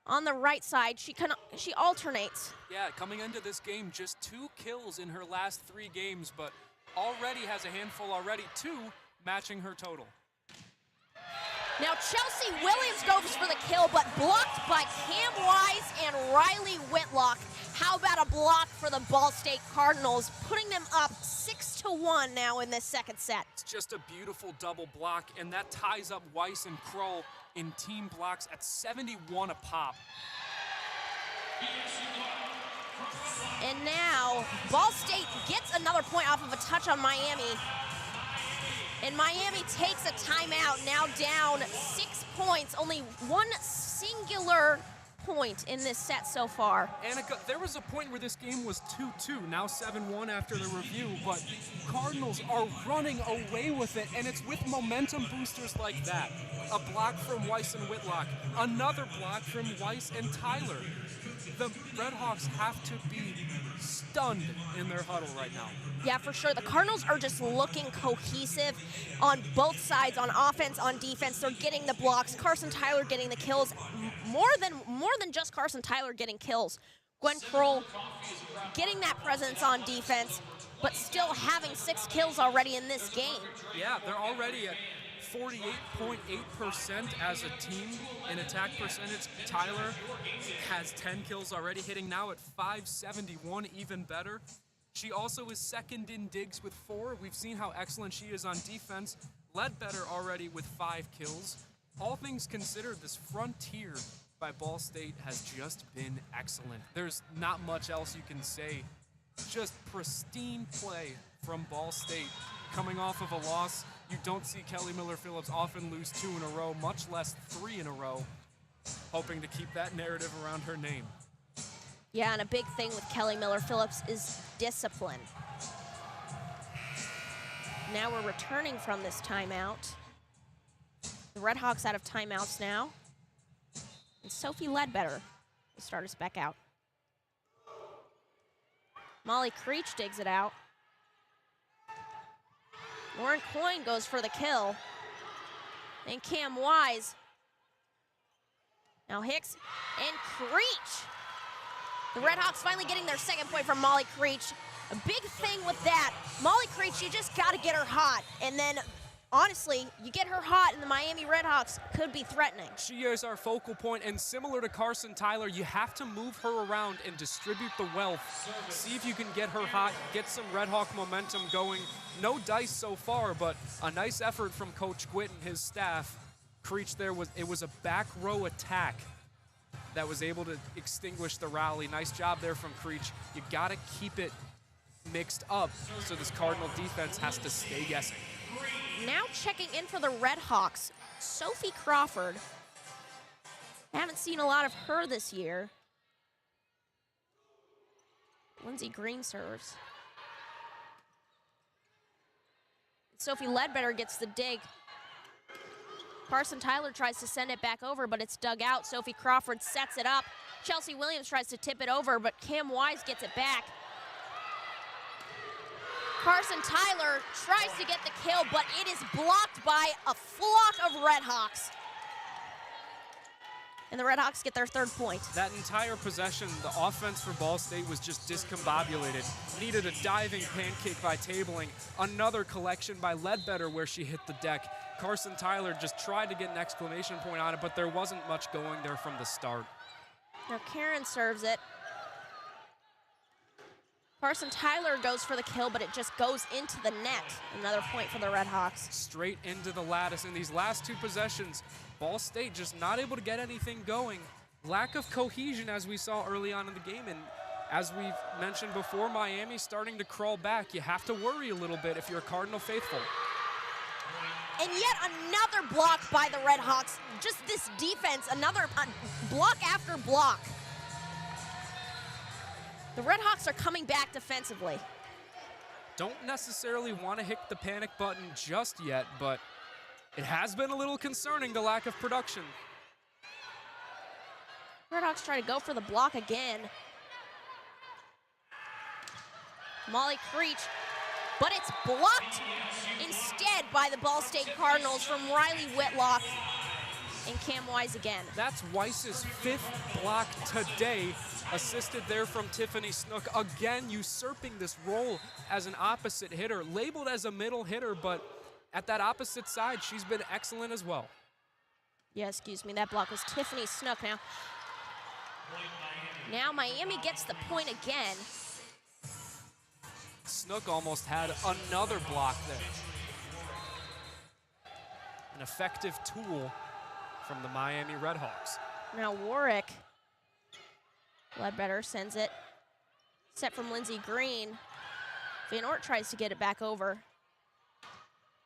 On the right side, she alternates. Yeah, coming into this game, just 2 kills in her last 3 games, but already has a handful already, 2 matching her total. Now Chelsea Williams goes for the kill, but blocked by Cam Wise and Riley Whitlock. How about a block for the Ball State Cardinals, putting them up 6-1 now in this second set. It's just a beautiful double block, and that ties up Weiss and Kroll in team blocks at 71 a pop. And now Ball State gets another point off of a touch on Miami. And Miami takes a timeout, now down 6 points, only one singular point in this set so far. Annaka, there was a point where this game was 2-2, now 7-1 after the review, but Cardinals are running away with it, and it's with momentum boosters like that. A block from Weiss and Whitlock, another block from Weiss and Tyler. The Redhawks have to be stunned in their huddle right now. Yeah, for sure. The Cardinals are just looking cohesive on both sides, on offense, on defense. They're getting the blocks. Carson Tyler getting the kills. More than just Carson Tyler getting kills. Gwen Kroll getting that presence on defense, but still having 6 kills already in this game. Yeah, they're already at 48.8% as a team in attack percentage. Tyler has 10 kills already, hitting now at .571, even better. She also is second in digs with 4. We've seen how excellent she is on defense. Ledbetter already with 5 kills. All things considered, this frontier by Ball State has just been excellent. There's not much else you can say. Just pristine play from Ball State. Coming off of a loss, you don't see Kelly Miller-Phillips often lose 2 in a row, much less 3 in a row, hoping to keep that narrative around her name. Yeah, and a big thing with Kelly Miller-Phillips is discipline. Now we're returning from this timeout. The Redhawks out of timeouts now. And Sophie Ledbetter will start us back out. Molly Creech digs it out. Lauren Coyne goes for the kill. And Cam Wise. Now Hicks and Creech. The Redhawks finally getting their second point from Molly Creech. A big thing with that, Molly Creech, you just got to get her hot. And then, honestly, you get her hot and the Miami Redhawks could be threatening. She is our focal point, and similar to Carson Tyler, you have to move her around and distribute the wealth. See if you can get her hot, get some Redhawk momentum going. No dice so far, but a nice effort from Coach Gwitt and his staff. Creech it was a back row attack that was able to extinguish the rally. Nice job there from Creech. You got to keep it mixed up, so this Cardinal defense has to stay guessing. Now checking in for the Redhawks, Sophie Crawford. I haven't seen a lot of her this year. Lindsey Green serves. Sophie Ledbetter gets the dig. Carson Tyler tries to send it back over, but it's dug out. Sophie Crawford sets it up. Chelsea Williams tries to tip it over, but Cam Wise gets it back. Carson Tyler tries to get the kill, but it is blocked by a flock of Redhawks. And the Redhawks get their 3rd point. That entire possession, the offense for Ball State was just discombobulated. Needed a diving pancake by tabling. Another collection by Ledbetter where she hit the deck. Carson Tyler just tried to get an exclamation point on it, but there wasn't much going there from the start. Now Karen serves it. Carson Tyler goes for the kill, but it just goes into the net. Another point for the Redhawks. Straight into the lattice. In these last 2 possessions, Ball State just not able to get anything going. Lack of cohesion as we saw early on in the game. And as we've mentioned before, Miami starting to crawl back. You have to worry a little bit if you're a Cardinal faithful. And yet another block by the Redhawks. Just this defense, another block after block. The Redhawks are coming back defensively. Don't necessarily want to hit the panic button just yet, but it has been a little concerning, the lack of production. Redhawks try to go for the block again. Molly Creech, but it's blocked instead by the Ball State Cardinals from Riley Whitlock and Cam Wise again. That's Weiss's 5th block today, assisted there from Tiffany Snook, again usurping this role as an opposite hitter, labeled as a middle hitter, but at that opposite side, she's been excellent as well. Yeah, excuse me, that block was Tiffany Snook now. Now Miami gets the point again. Snook almost had another block there. An effective tool from the Miami Redhawks. Now Warwick, Ledbetter sends it. Set from Lindsey Green. Van Ort tries to get it back over.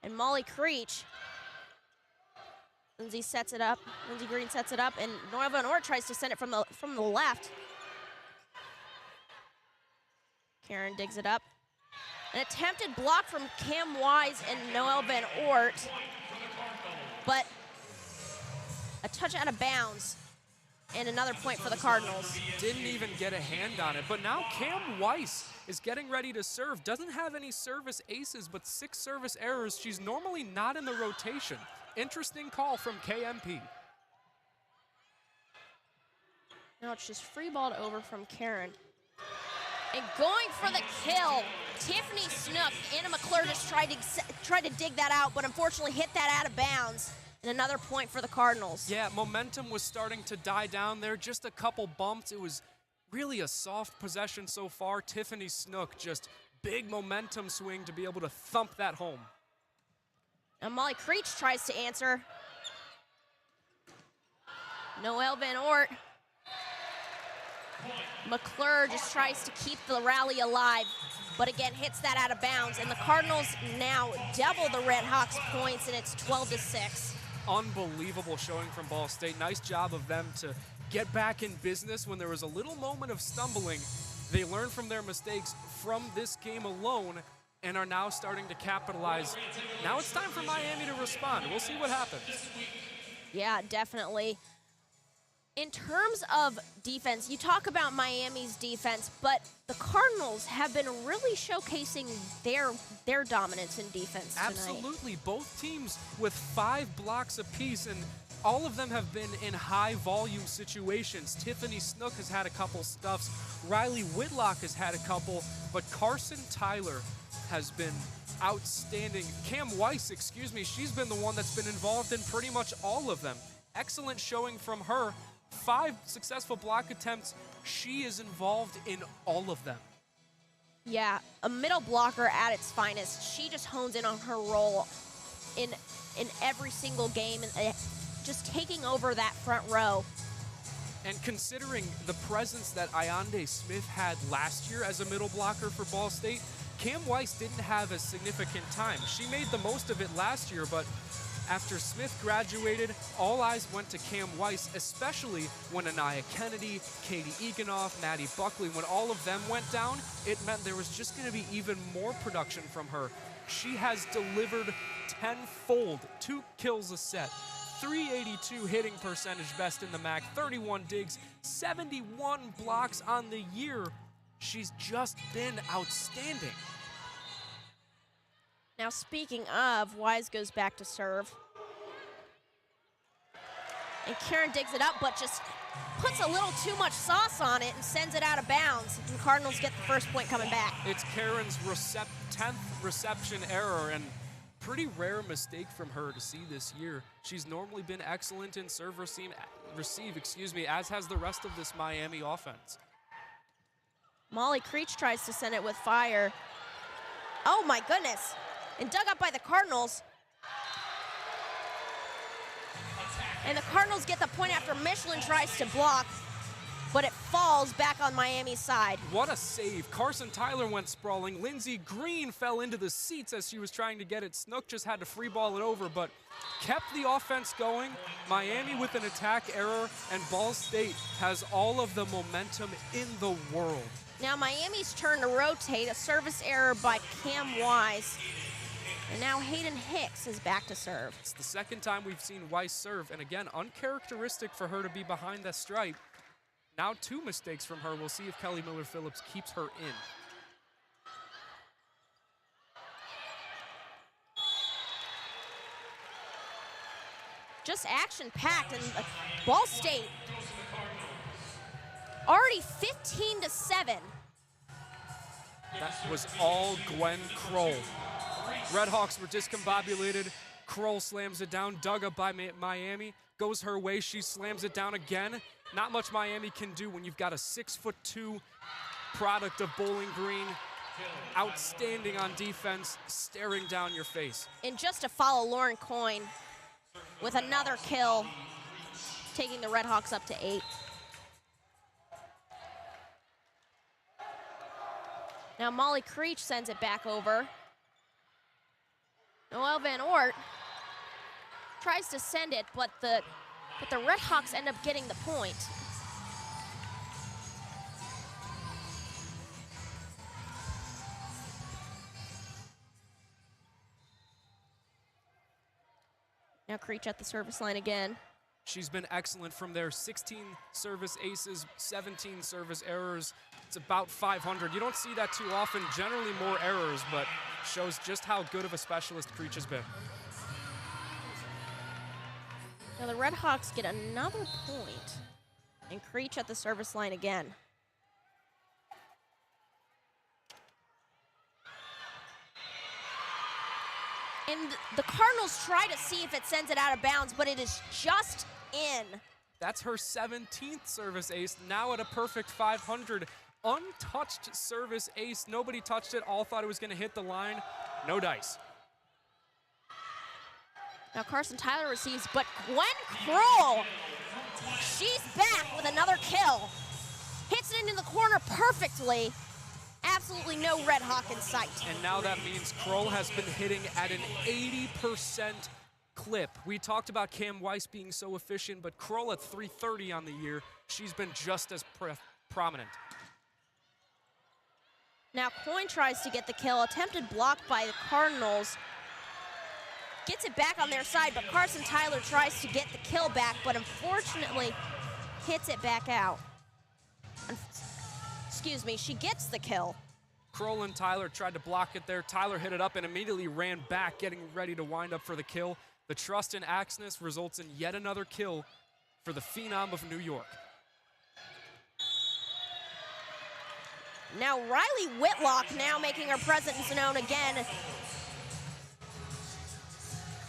And Molly Creech. Lindsey sets it up. Lindsey Green sets it up, and Noelle Van Ort tries to send it from the left. Karen digs it up. An attempted block from Cam Wise and Noelle Van Ort, but a touch out of bounds, and another point for the Cardinals. Didn't even get a hand on it, but now Cam Weiss is getting ready to serve. Doesn't have any service aces, but 6 service errors. She's normally not in the rotation. Interesting call from KMP. Now it's just free balled over from Karen. And going for the kill, Tiffany Snook. Anna McClure just tried to dig that out, but unfortunately hit that out of bounds. And another point for the Cardinals. Yeah, momentum was starting to die down there. Just a couple bumps. It was really a soft possession so far. Tiffany Snook, just big momentum swing to be able to thump that home. And Molly Creech tries to answer. Noelle Van Ort. McClure just tries to keep the rally alive, but again hits that out of bounds. And the Cardinals now double the Redhawks points, and it's 12-6. Unbelievable showing from Ball State. Nice job of them to get back in business when there was a little moment of stumbling. They learned from their mistakes from this game alone and are now starting to capitalize. Now it's time for Miami to respond. We'll see what happens. Yeah, definitely. In terms of defense, you talk about Miami's defense, but the Cardinals have been really showcasing their dominance in defense tonight. Absolutely. Both teams with 5 blocks apiece, and all of them have been in high volume situations. Tiffany Snook has had a couple stuffs. Riley Whitlock has had a couple, but Carson Tyler has been outstanding. Cam Weiss, excuse me, she's been the one that's been involved in pretty much all of them. Excellent showing from her. 5 successful block attempts. She is involved in all of them. Yeah, a middle blocker at its finest. She just hones in on her role in every single game, and just taking over that front row. And considering the presence that Ayande Smith had last year as a middle blocker for Ball State, Cam Weiss didn't have a significant time. She made the most of it last year, but after Smith graduated, all eyes went to Cam Weiss, especially when Anaya Kennedy, Katie Eganoff, Maddie Buckley, when all of them went down, it meant there was just going to be even more production from her. She has delivered tenfold, 2 kills a set, .382 hitting percentage, best in the MAC, 31 digs, 71 blocks on the year. She's just been outstanding. Now, speaking of, Wise goes back to serve. And Karen digs it up, but just puts a little too much sauce on it and sends it out of bounds. And Cardinals get the first point coming back. It's Karen's 10th reception error, and pretty rare mistake from her to see this year. She's normally been excellent in serve receive, as has the rest of this Miami offense. Molly Creech tries to send it with fire. Oh my goodness. And dug up by the Cardinals. And the Cardinals get the point after Michelin tries to block, but it falls back on Miami's side. What a save. Carson Tyler went sprawling. Lindsey Green fell into the seats as she was trying to get it. Snook just had to free ball it over, but kept the offense going. Miami with an attack error, and Ball State has all of the momentum in the world. Now Miami's turn to rotate, a service error by Cam Wise. And now Hayden Hicks is back to serve. It's the second time we've seen Weiss serve, and again, uncharacteristic for her to be behind the stripe. Now 2 mistakes from her. We'll see if Kelly Miller-Phillips keeps her in. Just action-packed, and Ball State already 15-7. That was all Gwen Kroll. Redhawks were discombobulated. Kroll slams it down, dug up by Miami, goes her way, she slams it down again. Not much Miami can do when you've got a 6'2" product of Bowling Green, outstanding on defense, staring down your face. And just to follow Lauren Coyne with another kill, taking the Redhawks up to 8. Now Molly Creech sends it back over. Noelle Van Oort tries to send it, but the Redhawks end up getting the point. Now Creech at the service line again. She's been excellent from there. 16 service aces, 17 service errors. It's about 500. You don't see that too often. Generally more errors, but shows just how good of a specialist Creech has been. Now the Redhawks get another point, and Creech at the service line again. And the Cardinals try to see if it sends it out of bounds, but it is just in. That's her 17th service ace, now at a perfect 500. Untouched service ace. Nobody touched it. All thought it was going to hit the line. No dice. Now Carson Tyler receives, but Gwen Kroll, she's back with another kill. Hits it into the corner perfectly. Absolutely no Redhawk in sight. And now that means Kroll has been hitting at an 80% clip. We talked about Cam Weiss being so efficient, but Kroll at 330 on the year, she's been just as prominent. Now Coyne tries to get the kill, attempted block by the Cardinals. Gets it back on their side, but Carson Tyler tries to get the kill back, but unfortunately hits it back out. Excuse me, she gets the kill. Kroll and Tyler tried to block it there. Tyler hit it up and immediately ran back, getting ready to wind up for the kill. The trust in Axness results in yet another kill for the Phenom of New York. Now Riley Whitlock now making her presence known again.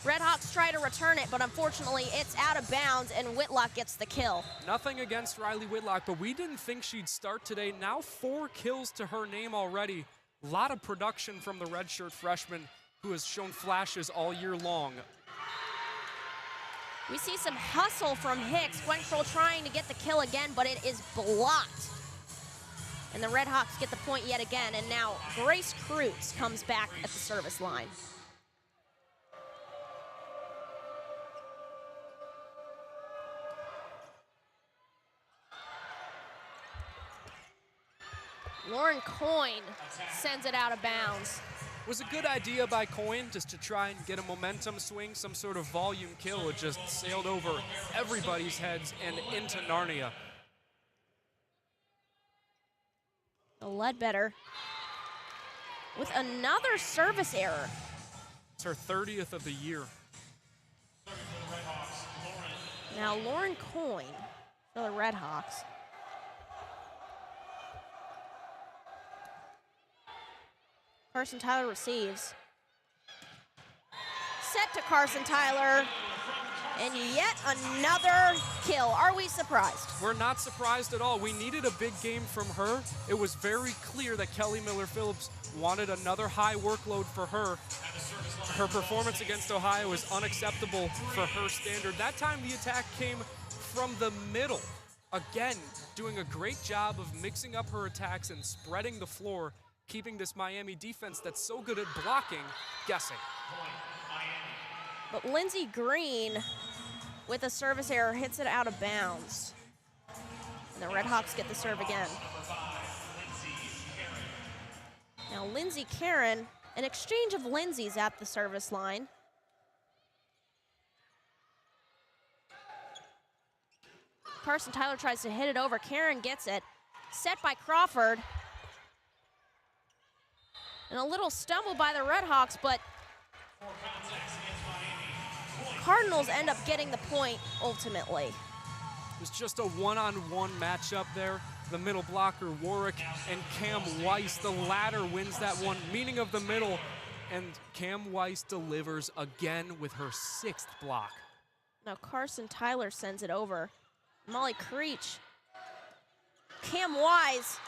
Redhawks try to return it, but unfortunately it's out of bounds and Whitlock gets the kill. Nothing against Riley Whitlock, but we didn't think she'd start today. Now 4 kills to her name already. A lot of production from the redshirt freshman who has shown flashes all year long. We see some hustle from Hicks. Gwen Kroll trying to get the kill again, but it is blocked. And the Redhawks get the point yet again, and now Grace Kreutz comes back at the service line. Lauren Coyne sends it out of bounds. Was a good idea by Coyne just to try and get a momentum swing, some sort of volume kill. It just sailed over everybody's heads and into Narnia. Ledbetter with another service error. It's her 30th of the year. Now Lauren Coyne for the Redhawks. Carson Tyler receives. Set to Carson Tyler. And yet another kill. Are we surprised? We're not surprised at all. We needed a big game from her. It was very clear that Kelly Miller-Phillips wanted another high workload for her. Her performance against Ohio was unacceptable for her standard. That time the attack came from the middle. Again, doing a great job of mixing up her attacks and spreading the floor, keeping this Miami defense that's so good at blocking guessing. But Lindsey Green, with a service error, hits it out of bounds. And the Redhawks get the serve again. Now Lindsey Karen, an exchange of Lindsey's at the service line. Carson Tyler tries to hit it over. Karen gets it. Set by Crawford. And a little stumble by the Redhawks, but Cardinals end up getting the point ultimately. It was just a one-on-one matchup there. The middle blocker, Warwick, and Cam Weiss. The latter wins that one, meaning of the middle. And Cam Weiss delivers again with her 6th block. Now Carson Tyler sends it over. Molly Creech. Cam Weiss.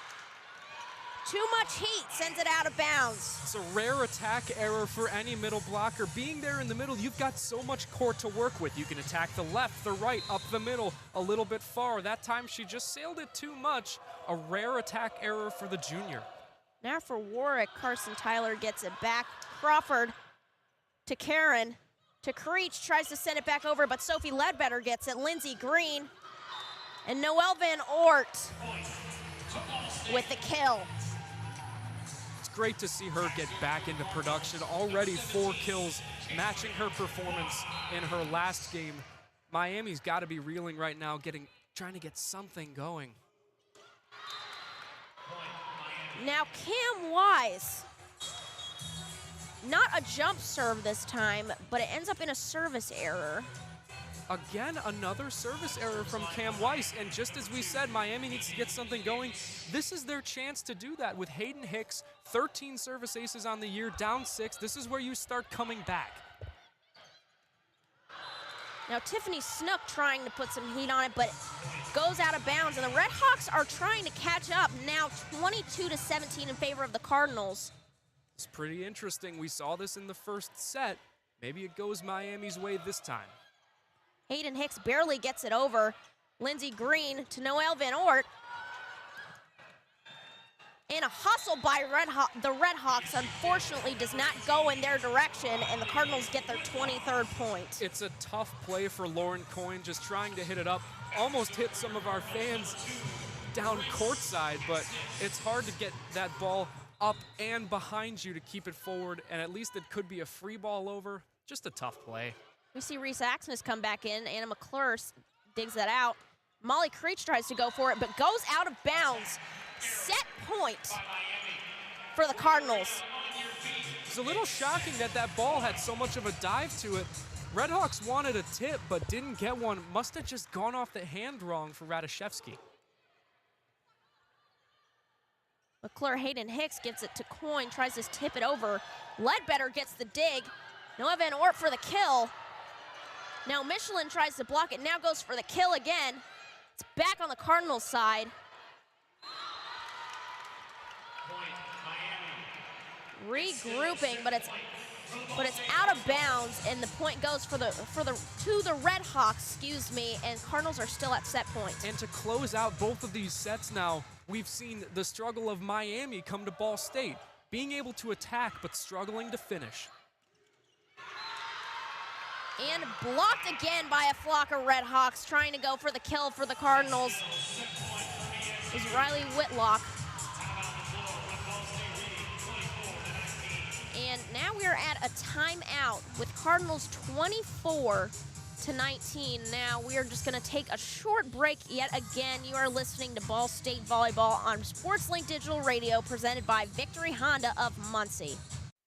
Too much heat, sends it out of bounds. It's a rare attack error for any middle blocker. Being there in the middle, you've got so much court to work with. You can attack the left, the right, up the middle, a little bit far. That time she just sailed it too much. A rare attack error for the junior. Now for Warwick, Carson Tyler gets it back. Crawford to Karen, to Creech, tries to send it back over, but Sophie Ledbetter gets it. Lindsey Green and Noelle Van Oort with the kill. Great to see her get back into production. Already 4 kills, matching her performance in her last game. Miami's got to be reeling right now, trying to get something going. Now Cam Weiss, not a jump serve this time, but it ends up in a service error. Again, another service error from Cam Weiss, and just as we said, Miami needs to get something going. This is their chance to do that with Hayden Hicks, 13 service aces on the year, down 6. This is where you start coming back. Now Tiffany Snook trying to put some heat on it, but goes out of bounds, and the Redhawks are trying to catch up, now 22-17 in favor of the Cardinals. It's pretty interesting. We saw this in the first set. Maybe it goes Miami's way this time. Hayden Hicks barely gets it over. Lindsey Green to Noelle Van Oort. And a hustle by the Redhawks unfortunately does not go in their direction, and the Cardinals get their 23rd point. It's a tough play for Lauren Coyne, just trying to hit it up. Almost hit some of our fans down courtside, but it's hard to get that ball up and behind you to keep it forward, and at least it could be a free ball over. Just a tough play. We see Reese Axness come back in. Anna McClure digs that out. Molly Creech tries to go for it, but goes out of bounds. Set point for the Cardinals. It's a little shocking that that ball had so much of a dive to it. Redhawks wanted a tip, but didn't get one. Must have just gone off the hand wrong for Radishevsky. McClure Hayden Hicks gives it to Coyne, tries to tip it over. Ledbetter gets the dig. Noelle Van Oort for the kill. Now Michelin tries to block it, now goes for the kill again. It's back on the Cardinals side. Regrouping, but it's out of bounds, and the point goes to the Redhawks, excuse me, and Cardinals are still at set point. And to close out both of these sets now, we've seen the struggle of Miami come to Ball State, being able to attack but struggling to finish. And blocked again by a flock of Redhawks trying to go for the kill for the Cardinals. It was Riley Whitlock. Now we are at a timeout with Cardinals 24-19. Now we are just going to take a short break yet again. You are listening to Ball State Volleyball on SportsLink Digital Radio, presented by Victory Honda of Muncie.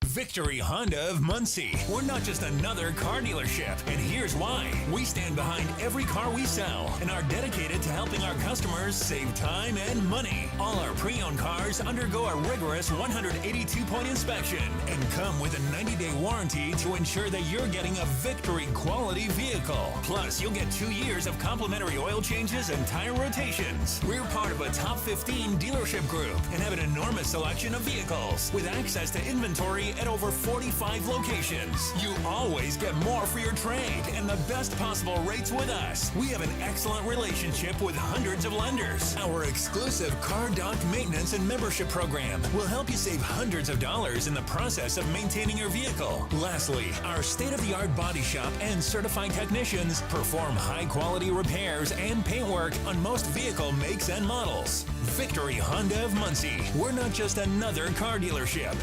Victory Honda of Muncie. We're not just another car dealership, and here's why. We stand behind every car we sell and are dedicated to helping our customers save time and money. All our pre-owned cars undergo a rigorous 182-point inspection and come with a 90-day warranty to ensure that you're getting a Victory quality vehicle. Plus, you'll get 2 years of complimentary oil changes and tire rotations. We're part of a top 15 dealership group and have an enormous selection of vehicles with access to inventory at over 45 locations. You always get more for your trade and the best possible rates with us. We have an excellent relationship with hundreds of lenders. Our exclusive Car Doc maintenance and membership program will help you save hundreds of dollars in the process of maintaining your vehicle. Lastly, our state-of-the-art body shop and certified technicians perform high-quality repairs and paint work on most vehicle makes and models. Victory Honda of Muncie. We're not just another car dealership.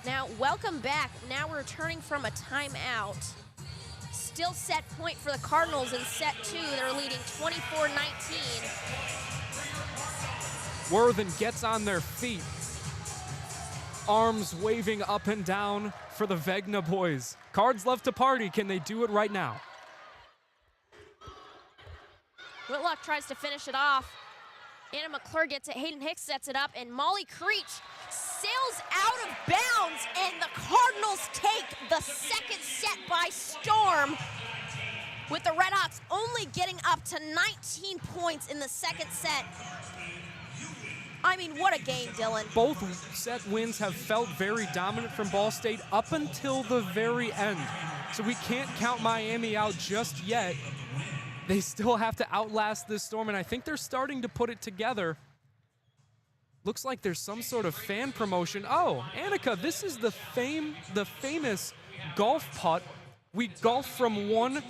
Now, welcome back. Now we're returning from a timeout. Still set point for the Cardinals in set 2. They're leading 24-19. Worthen gets on their feet. Arms waving up and down for the Vegna boys. Cards love to party. Can they do it right now? Whitlock tries to finish it off. Anna McClure gets it. Hayden Hicks sets it up, and Molly Creech sails out of bounds, and the Cardinals take the second set by storm, with the Redhawks only getting up to 19 points in the second set. I mean, what a game, Dylan. Both set wins have felt very dominant from Ball State up until the very end. So we can't count Miami out just yet. They still have to outlast this storm, and I think they're starting to put it together. Looks like there's some sort of fan promotion. Oh, Annaka, this is the famous golf putt. We golf from one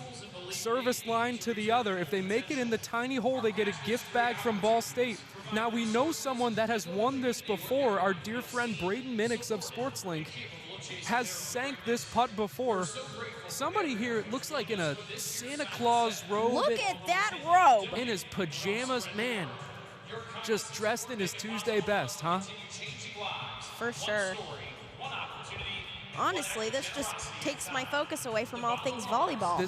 service line to the other. If they make it in the tiny hole, they get a gift bag from Ball State. Now, we know someone that has won this before. Our dear friend Braden Minix of SportsLink has sank this putt before. Somebody here, it looks like in a Santa Claus robe. Look at that robe. In his pajamas. Man, just dressed in his Tuesday best, huh? For sure. Honestly, this just takes my focus away from all things volleyball.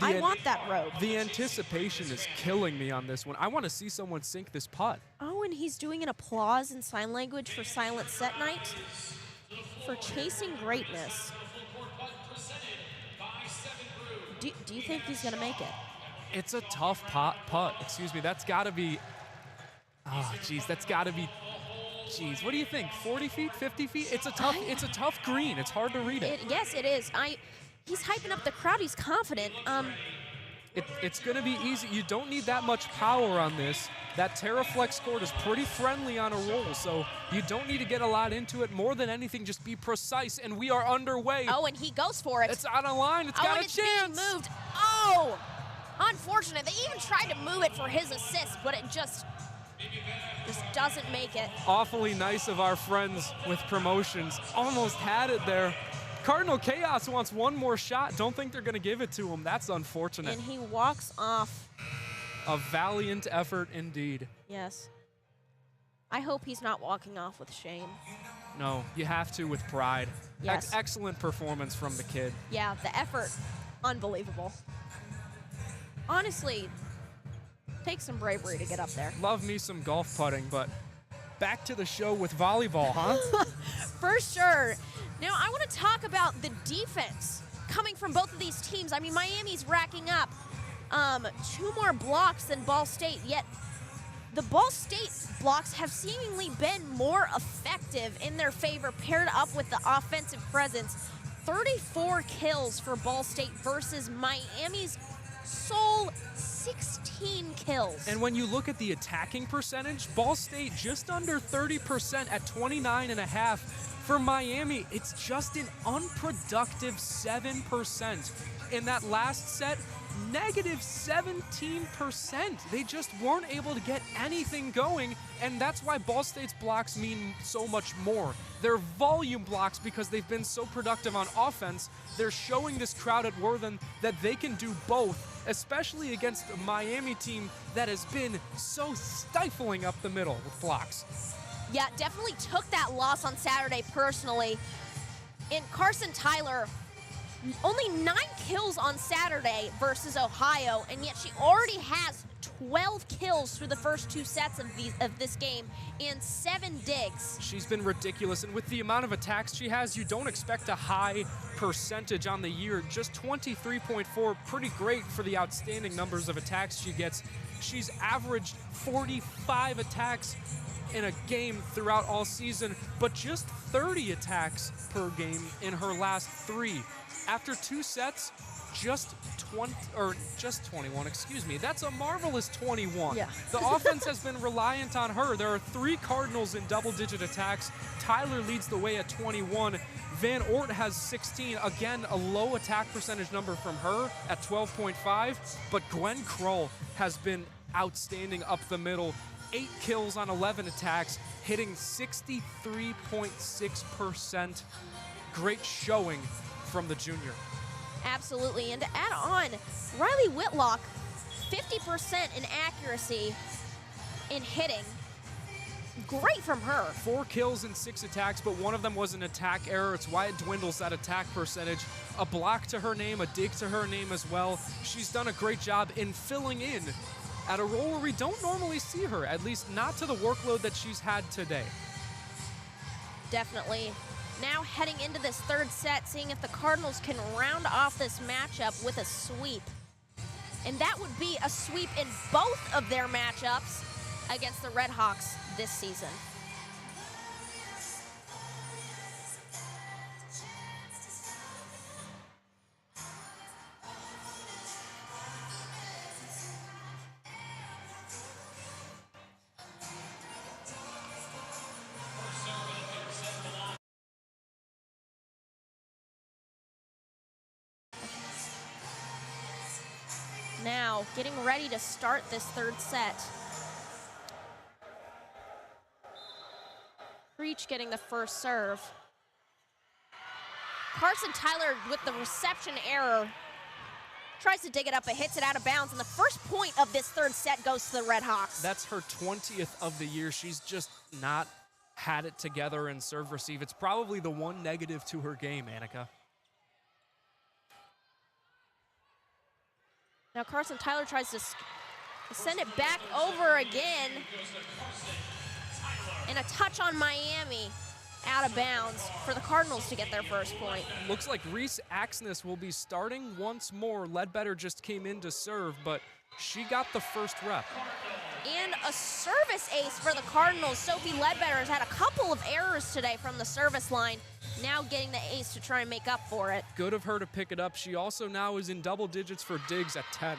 I want that robe. The anticipation is killing me on this one. I want to see someone sink this putt. Oh, and he's doing an applause in sign language for Silent Set Night for chasing greatness. Do you think he's going to make it? It's a tough putt. Excuse me. That's got to be... Oh, geez. That's got to be... Geez, what do you think? 40 feet, 50 feet? It's a tough green. It's hard to read it. Yes, it is. He's hyping up the crowd. He's confident. It's going to be easy. You don't need that much power on this. That Terraflex court is pretty friendly on a roll, so you don't need to get a lot into it. More than anything, just be precise, and we are underway. Oh, and he goes for it. It's on a line. It's got a chance. Being moved. Oh, unfortunate. They even tried to move it for his assist, but it just doesn't make it. Awfully nice of our friends with promotions. Almost had it there. Cardinal Chaos wants one more shot. Don't think they're going to give it to him. That's unfortunate. And he walks off. A valiant effort indeed. Yes. I hope he's not walking off with shame. No, you have to with pride. Yes. Excellent performance from the kid. Yeah, the effort, unbelievable. Honestly, takes some bravery to get up there. Love me some golf putting, but back to the show with volleyball, huh? For sure. Now, I want to talk about the defense coming from both of these teams. I mean, Miami's racking up 2 more blocks than Ball State, yet the Ball State blocks have seemingly been more effective in their favor, paired up with the offensive presence. 34 kills for Ball State versus Miami's sole 16 kills. And when you look at the attacking percentage, Ball State just under 30% at 29.5%. For Miami, it's just an unproductive 7%. In that last set, negative 17%. They just weren't able to get anything going, and that's why Ball State's blocks mean so much more. They're volume blocks because they've been so productive on offense. They're showing this crowd at Worthen that they can do both, especially against a Miami team that has been so stifling up the middle with blocks. Yeah, definitely took that loss on Saturday personally. And Carson Tyler, only 9 kills on Saturday versus Ohio, and yet she already has 12 kills through the first 2 sets of this game and 7 digs. She's been ridiculous, and with the amount of attacks she has, you don't expect a high percentage on the year. Just 23.4, pretty great for the outstanding numbers of attacks she gets. She's averaged 45 attacks in a game throughout all season, but just 30 attacks per game in her last 3. After 2 sets, just 21, excuse me. That's a marvelous 21. Yeah. The offense has been reliant on her. There are 3 Cardinals in double-digit attacks. Tyler leads the way at 21. Van Ort has 16. Again, a low attack percentage number from her at 12.5. But Gwen Kroll has been outstanding up the middle. 8 kills on 11 attacks, hitting 63.6%. Great showing from the junior. Absolutely, and to add on, Riley Whitlock, 50% in accuracy in hitting. Great from her. 4 kills and 6 attacks, but one of them was an attack error. It's why it dwindles that attack percentage. A block to her name, a dig to her name as well. She's done a great job in filling in at a role where we don't normally see her, at least not to the workload that she's had today. Definitely. Now heading into this 3rd set, seeing if the Cardinals can round off this matchup with a sweep. And that would be a sweep in both of their matchups against the Redhawks this season. Now, getting ready to start this 3rd set. Creech getting the first serve. Carson Tyler with the reception error. Tries to dig it up, but hits it out of bounds. And the first point of this 3rd set goes to the Redhawks. That's her 20th of the year. She's just not had it together in serve receive. It's probably the one negative to her game, Annaka. Now Carson Tyler tries to send it back over again. And a touch on Miami out of bounds for the Cardinals to get their first point. Looks like Reese Axness will be starting once more. Ledbetter just came in to serve, but she got the first rep. And a service ace for the Cardinals. Sophie Ledbetter has had a couple of errors today from the service line. Now getting the ace to try and make up for it. Good of her to pick it up. She also now is in double digits for digs at 10.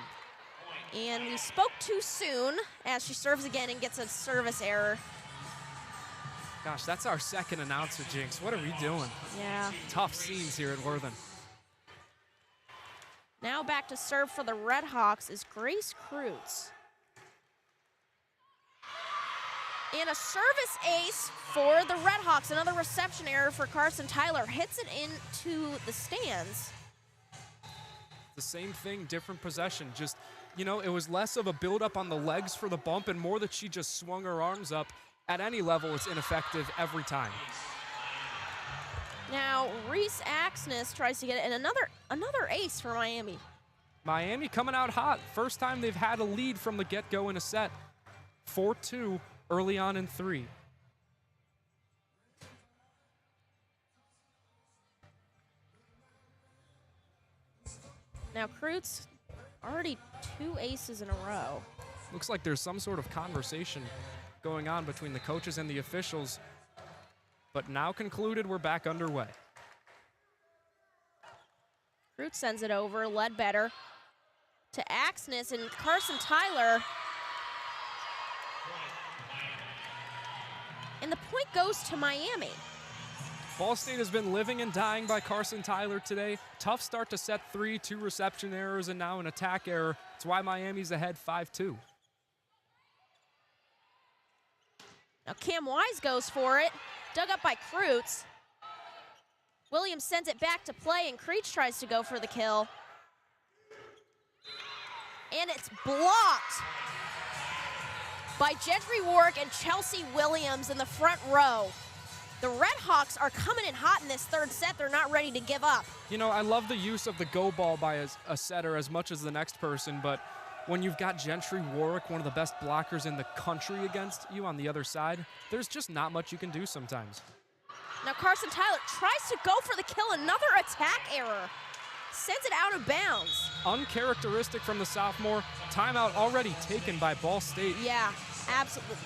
And we spoke too soon as she serves again and gets a service error. Gosh, that's our second announcer jinx. What are we doing? Yeah. Tough scenes here at Worthen. Now back to serve for the Redhawks is Grace Kreutz. And a service ace for the Redhawks. Another reception error for Carson Tyler. Hits it into the stands. The same thing, different possession. Just, you know, it was less of a build-up on the legs for the bump and more that she just swung her arms up. At any level, it's ineffective every time. Now, Reese Axness tries to get it, and another ace for Miami. Miami coming out hot. First time they've had a lead from the get-go in a set. 4-2 early on in 3. Now, Kreutz already 2 aces in a row. Looks like there's some sort of conversation going on between the coaches and the officials. But now concluded, we're back underway. Kreutz sends it over, Ledbetter to Axness, and Carson Tyler. And the point goes to Miami. Ball State has been living and dying by Carson Tyler today. Tough start to set 3, 2 reception errors, and now an attack error. That's why Miami's ahead 5-2. Now Cam Wise goes for it. Dug up by Kreutz. Williams sends it back to play, and Creech tries to go for the kill. And it's blocked by Gentry Warwick and Chelsea Williams in the front row. The Redhawks are coming in hot in this third set. They're not ready to give up. You know, I love the use of the go ball by a setter as much as the next person, but when you've got Gentry Warwick, one of the best blockers in the country against you on the other side, there's just not much you can do sometimes. Now Carson Tyler tries to go for the kill. Another attack error. Sends it out of bounds. Uncharacteristic from the sophomore. Timeout already taken by Ball State. Yeah, absolutely.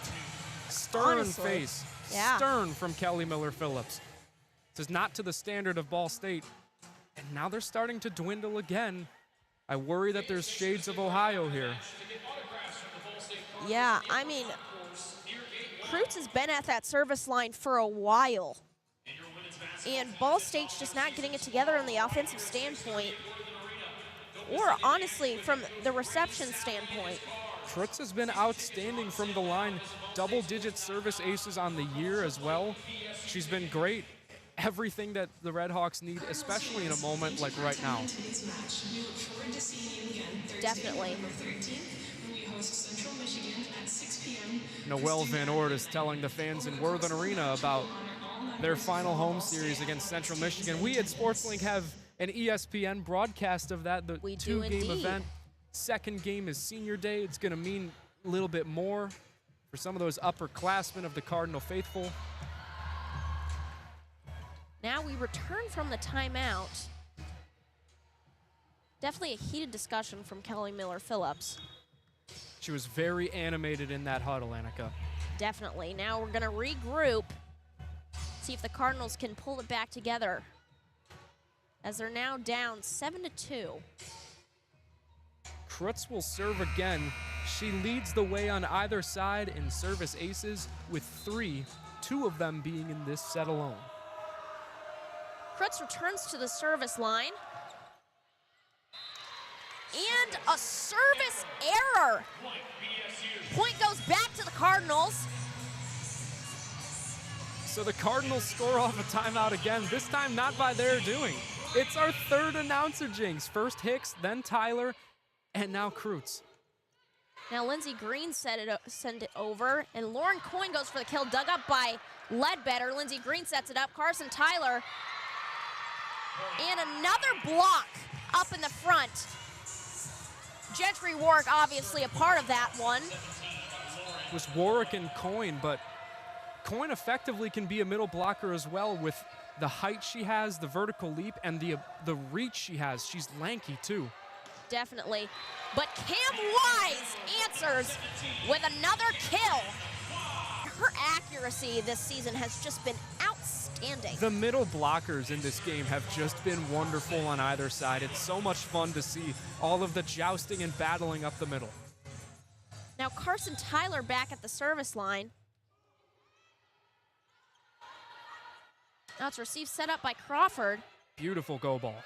Stern Honestly. face. Yeah. Stern from Kelly Miller-Phillips. This is not to the standard of Ball State. And now they're starting to dwindle again. I worry that there's shades of Ohio here. Yeah, I mean, Kreutz has been at that service line for a while. And Ball State's just not getting it together on the offensive standpoint. Or honestly, from the reception standpoint. Kreutz has been outstanding from the line. Double-digit service aces on the year as well. She's been great. Everything that the Redhawks need, especially in a moment like right now. Definitely. Noelle Van Oort is telling the fans in Worthen Arena about their final home series against Central Michigan. We at SportsLink have an ESPN broadcast of that, the two-game event. Second game is senior day. It's going to mean a little bit more for some of those upperclassmen of the Cardinal faithful. Now we return from the timeout. Definitely a heated discussion from Kelly Miller-Phillips. She was very animated in that huddle, Annaka. Definitely. Now we're going to regroup, see if the Cardinals can pull it back together, as they're now down 7-2. Kreutz will serve again. She leads the way on either side in service aces with 3, 2 of them being in this set alone. Kreutz returns to the service line. And a service error. Point goes back to the Cardinals. So the Cardinals score off a timeout again, this time not by their doing. It's our third announcer jinx. First Hicks, then Tyler, and now Kreutz. Now Lindsey Green send it over, and Lauren Coyne goes for the kill, dug up by Ledbetter. Lindsey Green sets it up, Carson Tyler. And another block up in the front. Gentry Warwick obviously a part of that one. It was Warwick and Coyne, but Coyne effectively can be a middle blocker as well with the height she has, the vertical leap, and the reach she has. She's lanky too. Definitely. But Cam Wise answers with another kill. Her accuracy this season has just been outstanding. The middle blockers in this game have just been wonderful on either side. It's so much fun to see all of the jousting and battling up the middle. Now Carson Tyler back at the service line. Now it's received set up by Crawford. Beautiful go ball.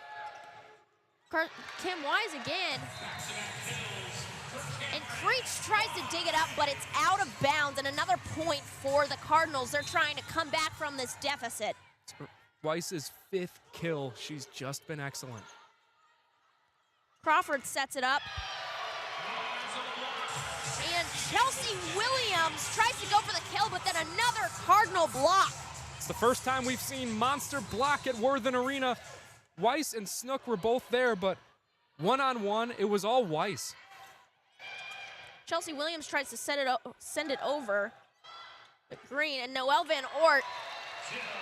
Cam Wise again. And Creech tries to dig it up, but it's out of bounds, and another point for the Cardinals. They're trying to come back from this deficit. Weiss's 5th kill. She's just been excellent. Crawford sets it up. And Chelsea Williams tries to go for the kill, but then another Cardinal block. It's the first time we've seen monster block at Worthen Arena. Weiss and Snook were both there, but one-on-one, it was all Weiss. Chelsea Williams tries to send it over. But Green and Noelle Van Oort.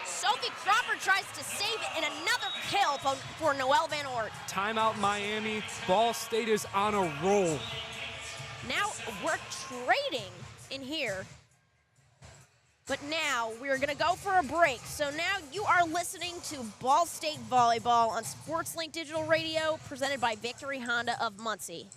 Sophie Crawford tries to save it, and another kill for Noelle Van Oort. Timeout Miami. Ball State is on a roll. Now we're trading in here. But now we're going to go for a break. So now you are listening to Ball State Volleyball on SportsLink Digital Radio, presented by Victory Honda of Muncie.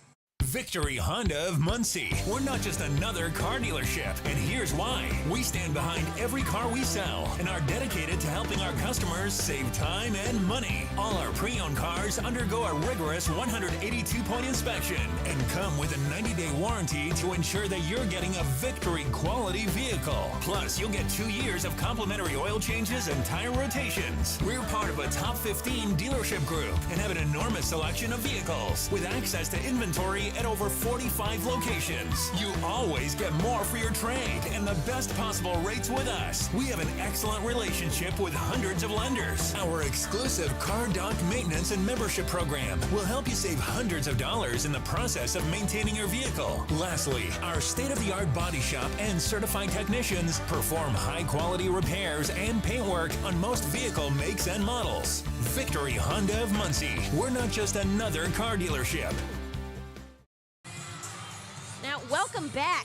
Victory Honda of Muncie. We're not just another car dealership, and here's why. We stand behind every car we sell and are dedicated to helping our customers save time and money. All our pre-owned cars undergo a rigorous 182-point inspection and come with a 90-day warranty to ensure that you're getting a Victory quality vehicle. Plus, you'll get 2 years of complimentary oil changes and tire rotations. We're part of a top 15 dealership group and have an enormous selection of vehicles with access to inventory at over 45 locations. You always get more for your trade and the best possible rates with us. We have an excellent relationship with hundreds of lenders. Our exclusive Car Doc maintenance and membership program will help you save hundreds of dollars in the process of maintaining your vehicle. Lastly, our state-of-the-art body shop and certified technicians perform high-quality repairs and paintwork on most vehicle makes and models. Victory Honda of Muncie. We're not just another car dealership. Now, welcome back.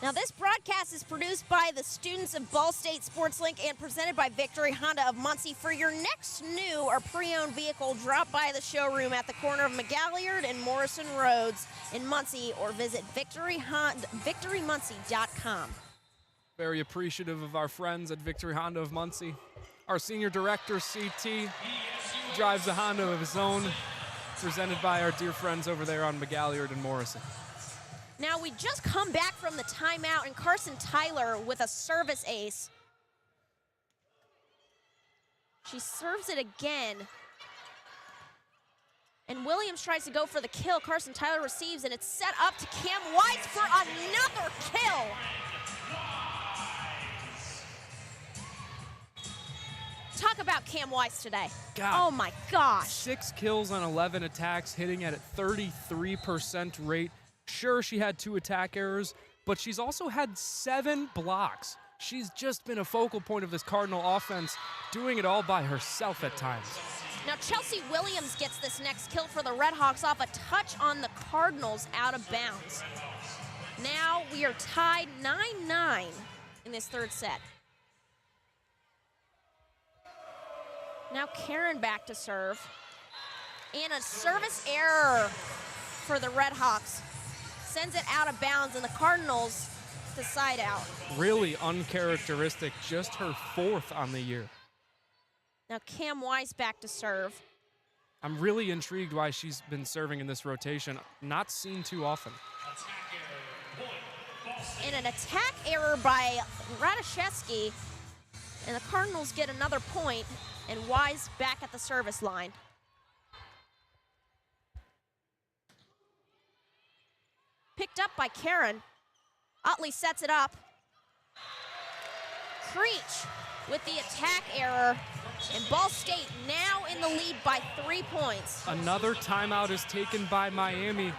Now, this broadcast is produced by the students of Ball State Sports Link and presented by Victory Honda of Muncie. For your next new or pre-owned vehicle, drop by the showroom at the corner of McGalliard and Morrison Roads in Muncie or visit victorymuncie.com. Very appreciative of our friends at Victory Honda of Muncie. Our senior director, CT, drives a Honda of his own, presented by our dear friends over there on McGalliard and Morrison. Now, we just come back from the timeout, and Carson Tyler with a service ace. She serves it again. And Williams tries to go for the kill. Carson Tyler receives, and it's set up to Cam Weiss for another kill. Talk about Cam Weiss today. God. Oh, my gosh. 6 kills on 11 attacks, hitting at a 33% rate. Sure, she had 2 attack errors, but she's also had 7 blocks. She's just been a focal point of this Cardinal offense, doing it all by herself at times. Now, Chelsea Williams gets this next kill for the Redhawks off a touch on the Cardinals out of bounds. Now we are tied 9-9 in this third set. Now Karen back to serve. And a service error for the Redhawks. Sends it out of bounds, and the Cardinals to side out. Really uncharacteristic, just her 4th on the year. Now Cam Weiss back to serve. I'm really intrigued why she's been serving in this rotation. Not seen too often. And an attack error by Radoszewski. And the Cardinals get another point, and Weiss back at the service line. Picked up by Karen. Utley sets it up. Creech with the attack error. And Ball State now in the lead by 3 points. Another timeout is taken by Miami.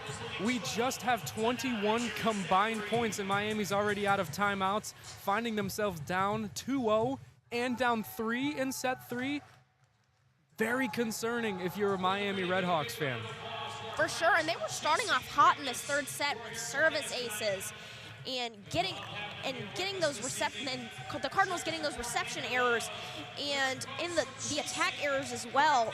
We just have 21 combined points, and Miami's already out of timeouts, finding themselves down 2-0 and down 3 in set 3. Very concerning if you're a Miami Redhawks fan. For sure, and they were starting off hot in this third set with service aces and getting those reception, and the Cardinals getting those reception errors, and in the attack errors as well.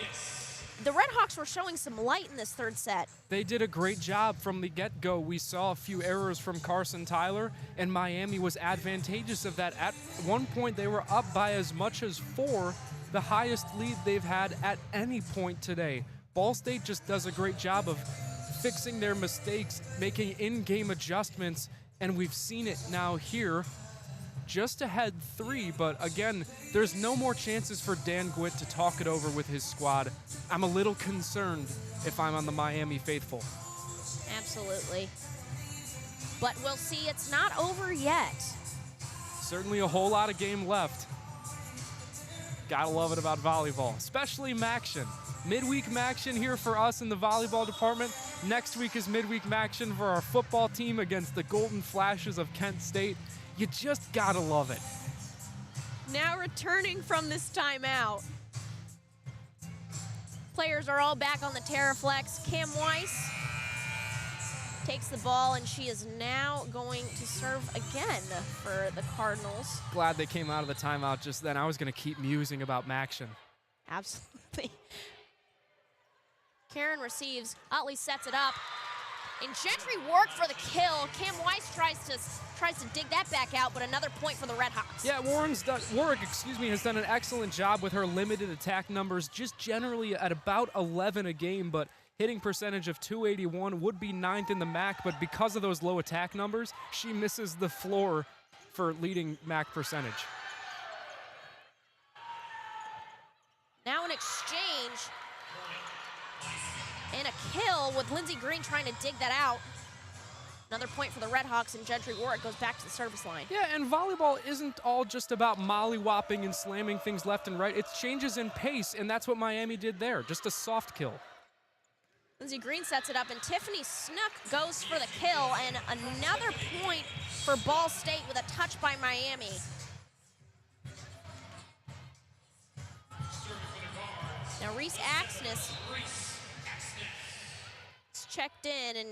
The Redhawks were showing some light in this third set. They did a great job from the get-go. We saw a few errors from Carson Tyler, and Miami was advantageous of that. At one point, they were up by as much as 4, the highest lead they've had at any point today. Ball State just does a great job of fixing their mistakes, making in-game adjustments, and we've seen it now here. Just ahead 3, but again, there's no more chances for Dan Gwitt to talk it over with his squad. I'm a little concerned if I'm on the Miami faithful. Absolutely. But we'll see, it's not over yet. Certainly a whole lot of game left. Gotta love it about volleyball, especially Maction. Midweek Maction here for us in the volleyball department. Next week is midweek Maction for our football team against the Golden Flashes of Kent State. You just gotta love it. Now returning from this timeout. Players are all back on the Terraflex. Cam Weiss takes the ball, and she is now going to serve again for the Cardinals. Glad they came out of the timeout just then. I was gonna keep musing about Maction. Absolutely. Karen receives. Utley sets it up. And Gentry Warwick for the kill. Cam Weiss tries to dig that back out, but another point for the Redhawks. Yeah, Warwick, has done an excellent job with her limited attack numbers, just generally at about 11 a game, but hitting percentage of .281 would be 9th in the MAC, but because of those low attack numbers, she misses the floor for leading MAC percentage. Now an exchange and a kill with Lindsey Green trying to dig that out. Another point for the Redhawks, and Gentry Warwick goes back to the service line. Yeah, and volleyball isn't all just about molly-whopping and slamming things left and right. It's changes in pace, and that's what Miami did there, just a soft kill. Lindsey Green sets it up, and Tiffany Snook goes for the kill, and another point for Ball State with a touch by Miami. Now Reese Axness is checked in and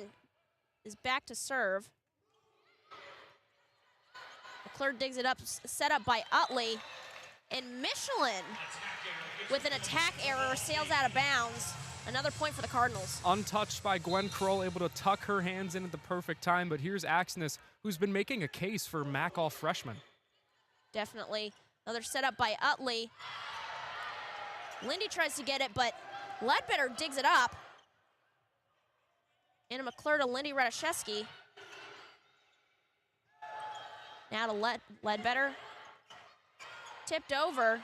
is back to serve. McClure digs it up, set up by Utley, and Michelin with an attack error sails out of bounds. Another point for the Cardinals. Untouched by Gwen Kroll, able to tuck her hands in at the perfect time, but here's Axness, who's been making a case for MAC all-freshman. Definitely. Another setup by Utley. Lindy tries to get it, but Ledbetter digs it up. Anna McClure to Lindy Radoszewski. Now to Ledbetter. Tipped over.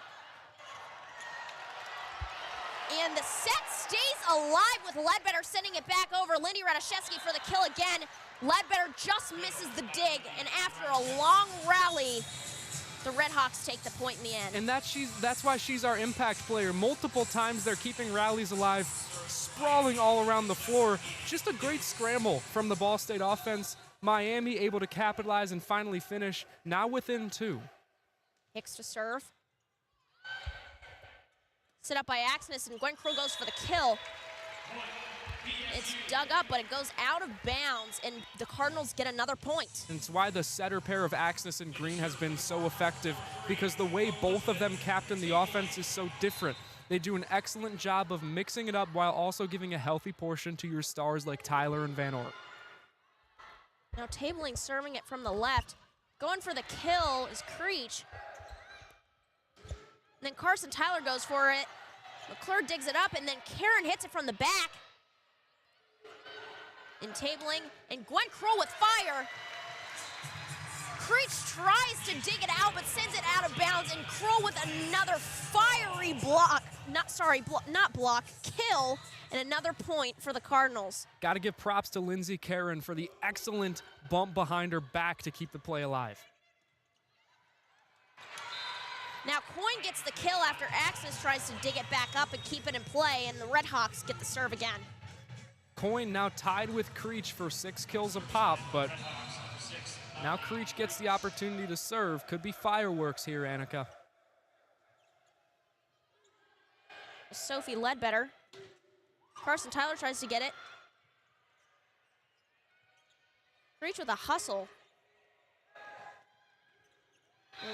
And the set stays alive with Ledbetter sending it back over. Lindy Radoszewski for the kill again. Ledbetter just misses the dig, and after a long rally, the Redhawks take the point in the end. And that's why she's our impact player. Multiple times they're keeping rallies alive, sprawling all around the floor. Just a great scramble from the Ball State offense. Miami able to capitalize and finally finish, now within 2. Hicks to serve. Set up by Axness, and Gwen Crow goes for the kill. It's dug up, but it goes out of bounds, and the Cardinals get another point. And it's why the setter pair of Axness and Green has been so effective, because the way both of them captain the offense is so different. They do an excellent job of mixing it up while also giving a healthy portion to your stars like Tyler and Van Ort. Now Tabling serving it from the left. Going for the kill is Creech. And then Carson Tyler goes for it. McClure digs it up, and then Karen hits it from the back. In tabling, and Gwen Kroll with fire. Creech tries to dig it out, but sends it out of bounds, and Kroll with another fiery block. Not block, kill, and another point for the Cardinals. Got to give props to Lindsay Karen for the excellent bump behind her back to keep the play alive. Now Coyne gets the kill after Axness tries to dig it back up and keep it in play, and the Redhawks get the serve again. Coyne now tied with Creech for 6 kills a pop, but now Creech gets the opportunity to serve. Could be fireworks here, Annaka. Sophie Ledbetter. Carson Tyler tries to get it. Creech with a hustle.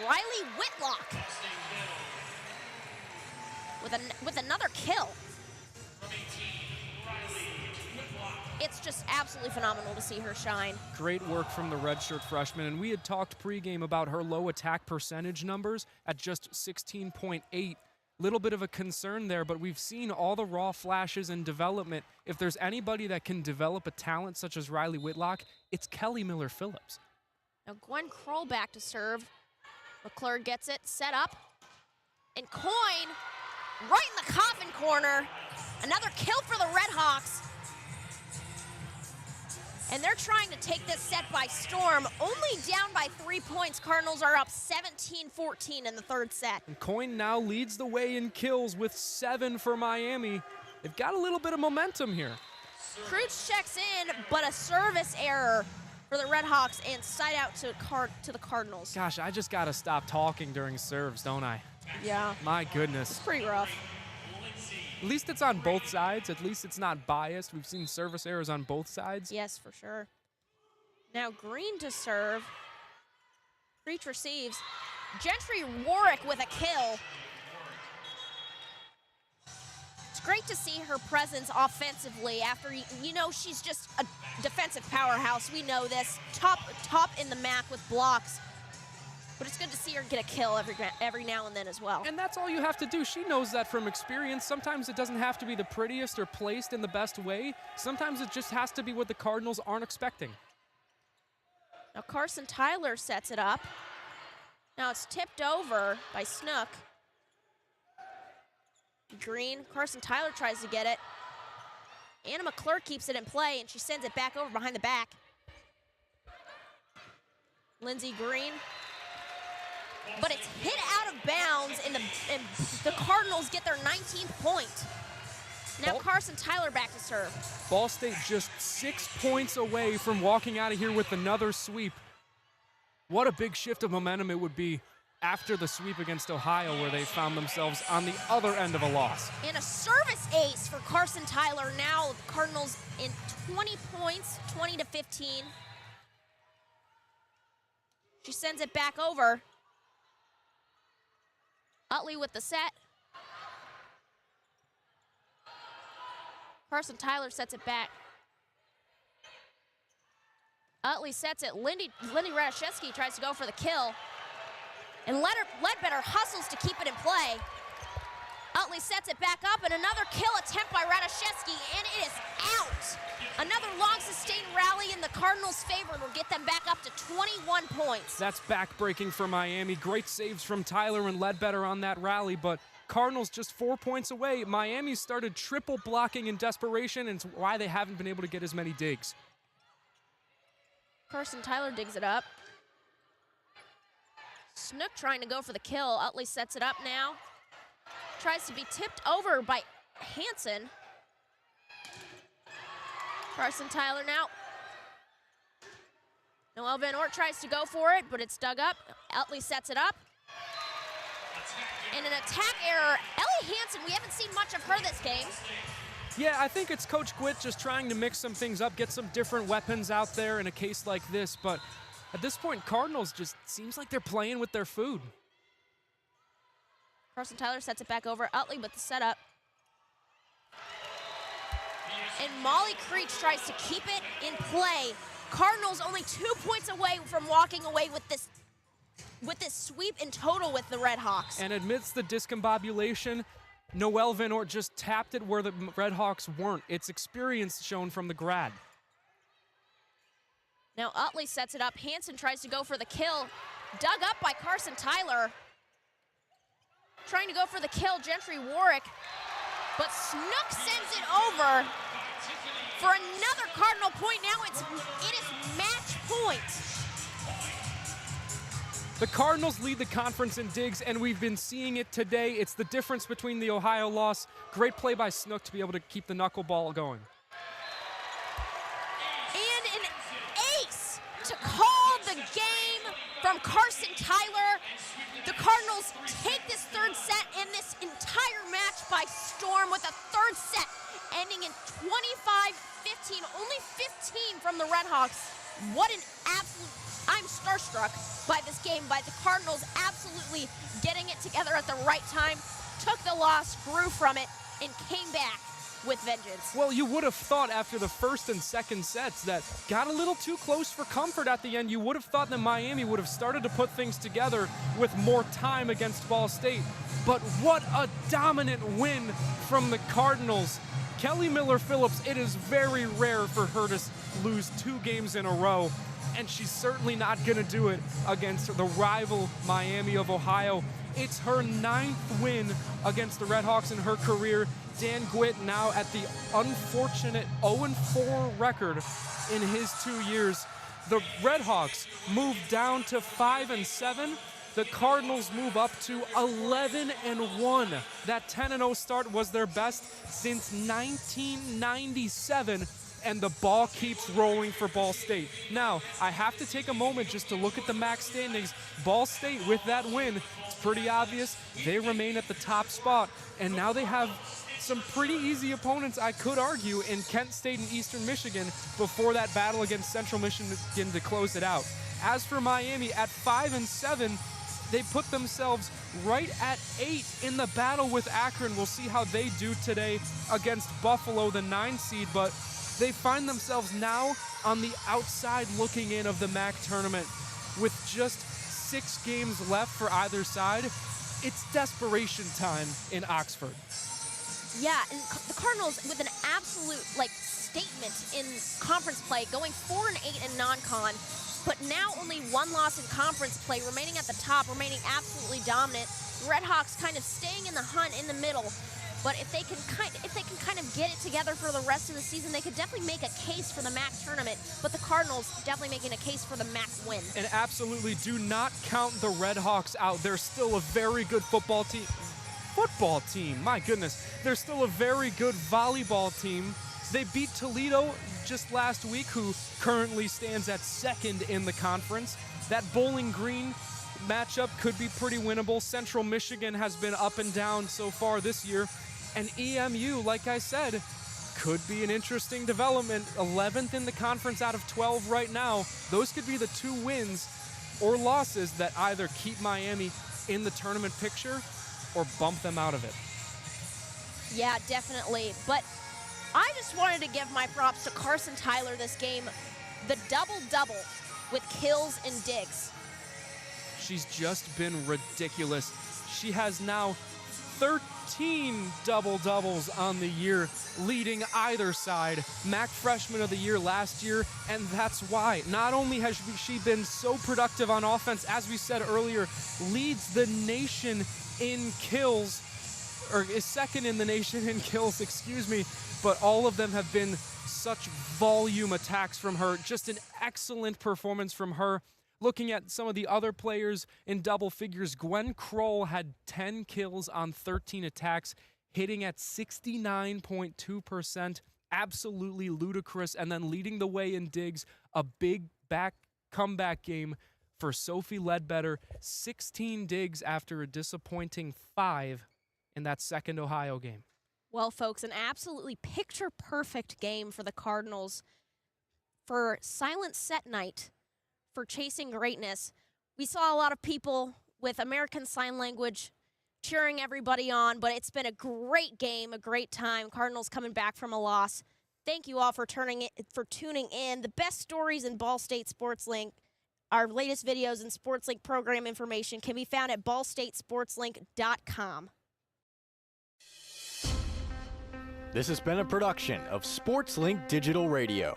Riley Whitlock with another kill. It's just absolutely phenomenal to see her shine. Great work from the redshirt freshman, and we had talked pregame about her low attack percentage numbers at just 16.8. Little bit of a concern there, but we've seen all the raw flashes and development. If there's anybody that can develop a talent such as Riley Whitlock, it's Kelly Miller-Phillips. Now Gwen Kroll back to serve. McClure gets it, set up, and Coyne right in the coffin corner. Another kill for the Redhawks. And they're trying to take this set by storm. Only down by 3 points. Cardinals are up 17-14 in the third set. And Coyne now leads the way in kills with 7 for Miami. They've got a little bit of momentum here. Creech checks in, but a service error for the Redhawks and side out to the Cardinals. Gosh, I just got to stop talking during serves, don't I? Yeah. My goodness. It's pretty rough. At least it's on both sides. At least it's not biased. We've seen service errors on both sides. Yes, for sure. Now Green to serve. Creech receives. Gentry Warwick with a kill. It's great to see her presence offensively after, she's just defensive powerhouse. We know this. Top in the MAC with blocks. But it's good to see her get a kill every now and then as well. And that's all you have to do. She knows that from experience. Sometimes it doesn't have to be the prettiest or placed in the best way. Sometimes it just has to be what the Cardinals aren't expecting. Now Carson Tyler sets it up. Now it's tipped over by Snook. Green, Carson Tyler tries to get it. Anna McClure keeps it in play, and she sends it back over behind the back. Lindsey Green. But it's hit out of bounds, and the Cardinals get their 19th point. Now Carson Tyler back to serve. Ball State just 6 points away from walking out of here with another sweep. What a big shift of momentum it would be after the sweep against Ohio, where they found themselves on the other end of a loss. And a service ace for Carson Tyler. Now the Cardinals in 20 points, 20-15. She sends it back over. Utley with the set. Carson Tyler sets it back. Utley sets it. Lindy Radashevsky tries to go for the kill. And Ledbetter hustles to keep it in play. Utley sets it back up, and another kill attempt by Radashevsky, and it is out. Another long sustained rally in the Cardinals' favor will get them back up to 21 points. That's back-breaking for Miami. Great saves from Tyler and Ledbetter on that rally, but Cardinals just 4 points away. Miami started triple blocking in desperation, and it's why they haven't been able to get as many digs. Carson Tyler digs it up. Snook trying to go for the kill. Utley sets it up now. Tries to be tipped over by Hansen. Carson Tyler now. Noelle Van Oort tries to go for it, but it's dug up. Utley sets it up. And an attack error. Ellie Hansen, we haven't seen much of her this game. Yeah, I think it's Coach Gwitt just trying to mix some things up, get some different weapons out there in a case like this, but at this point, Cardinals just seems like they're playing with their food. Carson Tyler sets it back over. Utley with the setup. And Molly Creech tries to keep it in play. Cardinals only 2 points away from walking away with this sweep in total with the Redhawks. And amidst the discombobulation, Noelle Van Oort just tapped it where the Redhawks weren't. It's experience shown from the grad. Now Utley sets it up. Hansen tries to go for the kill. Dug up by Carson Tyler. Trying to go for the kill, Gentry Warwick. But Snook sends it over for another Cardinal point. Now it is match point. The Cardinals lead the conference in digs, and we've been seeing it today. It's the difference between the Ohio loss. Great play by Snook to be able to keep the knuckleball going. And an ace to call the game from Carson Tyler. The Cardinals take this third set and this entire match by storm with a third set ending in 25-15, only 15 from the Redhawks. What an absolute, I'm starstruck by this game, by the Cardinals absolutely getting it together at the right time, took the loss, grew from it, and came back with vengeance. Well, you would have thought after the first and second sets that got a little too close for comfort at the end. You would have thought that Miami would have started to put things together with more time against Ball State. But what a dominant win from the Cardinals. Kelly Miller-Phillips, it is very rare for her to lose 2 games in a row, and she's certainly not going to do it against the rival Miami of Ohio. It's her 9th win against the Redhawks in her career. Dan Gwitt now at the unfortunate 0-4 record in his 2 years. The Redhawks move down to 5-7. The Cardinals move up to 11-1. That 10-0 start was their best since 1997, and the ball keeps rolling for Ball State. Now, I have to take a moment just to look at the MAC standings. Ball State, with that win, it's pretty obvious they remain at the top spot, and now they have some pretty easy opponents, I could argue, in Kent State and Eastern Michigan before that battle against Central Michigan to close it out. As for Miami, at 5-7, they put themselves right at 8 in the battle with Akron. We'll see how they do today against Buffalo, the 9 seed, but They find themselves now on the outside looking in of the MAC tournament with just 6 games left for either side. It's desperation time in Oxford. Yeah, and the Cardinals with an absolute statement in conference play, going 4-8 in non-con, but now only 1 loss in conference play, remaining at the top, remaining absolutely dominant. The Redhawks kind of staying in the hunt in the middle. But if they can kind of get it together for the rest of the season, they could definitely make a case for the MAC tournament. But the Cardinals definitely making a case for the MAC win. And absolutely do not count the Redhawks out. They're still a very good football team. My goodness. They're still a very good volleyball team. They beat Toledo just last week, who currently stands at 2nd in the conference. That Bowling Green matchup could be pretty winnable. Central Michigan has been up and down so far this year. And EMU, like I said, could be an interesting development. 11th in the conference out of 12 right now. Those could be the 2 wins or losses that either keep Miami in the tournament picture or bump them out of it. Yeah, definitely. But I just wanted to give my props to Carson Tyler this game. The double-double with kills and digs. She's just been ridiculous. She has now 13 double-doubles on the year, leading either side. MAC Freshman of the Year last year, and that's why. Not only has she been so productive on offense, as we said earlier, leads the nation in kills, or is 2nd in the nation in kills, excuse me, but all of them have been such volume attacks from her. Just an excellent performance from her. Looking at some of the other players in double figures, Gwen Kroll had 10 kills on 13 attacks, hitting at 69.2%. Absolutely ludicrous. And then leading the way in digs, a big comeback game for Sophie Ledbetter. 16 digs after a disappointing 5 in that 2nd Ohio game. Well, folks, an absolutely picture-perfect game for the Cardinals for Silent Set Night. For chasing greatness. We saw a lot of people with American Sign Language cheering everybody on, but it's been a great game, a great time. Cardinals coming back from a loss. Thank you all for tuning in. The best stories in Ball State Sports Link, our latest videos and Sports Link program information can be found at ballstatesportslink.com. This has been a production of Sports Link Digital Radio.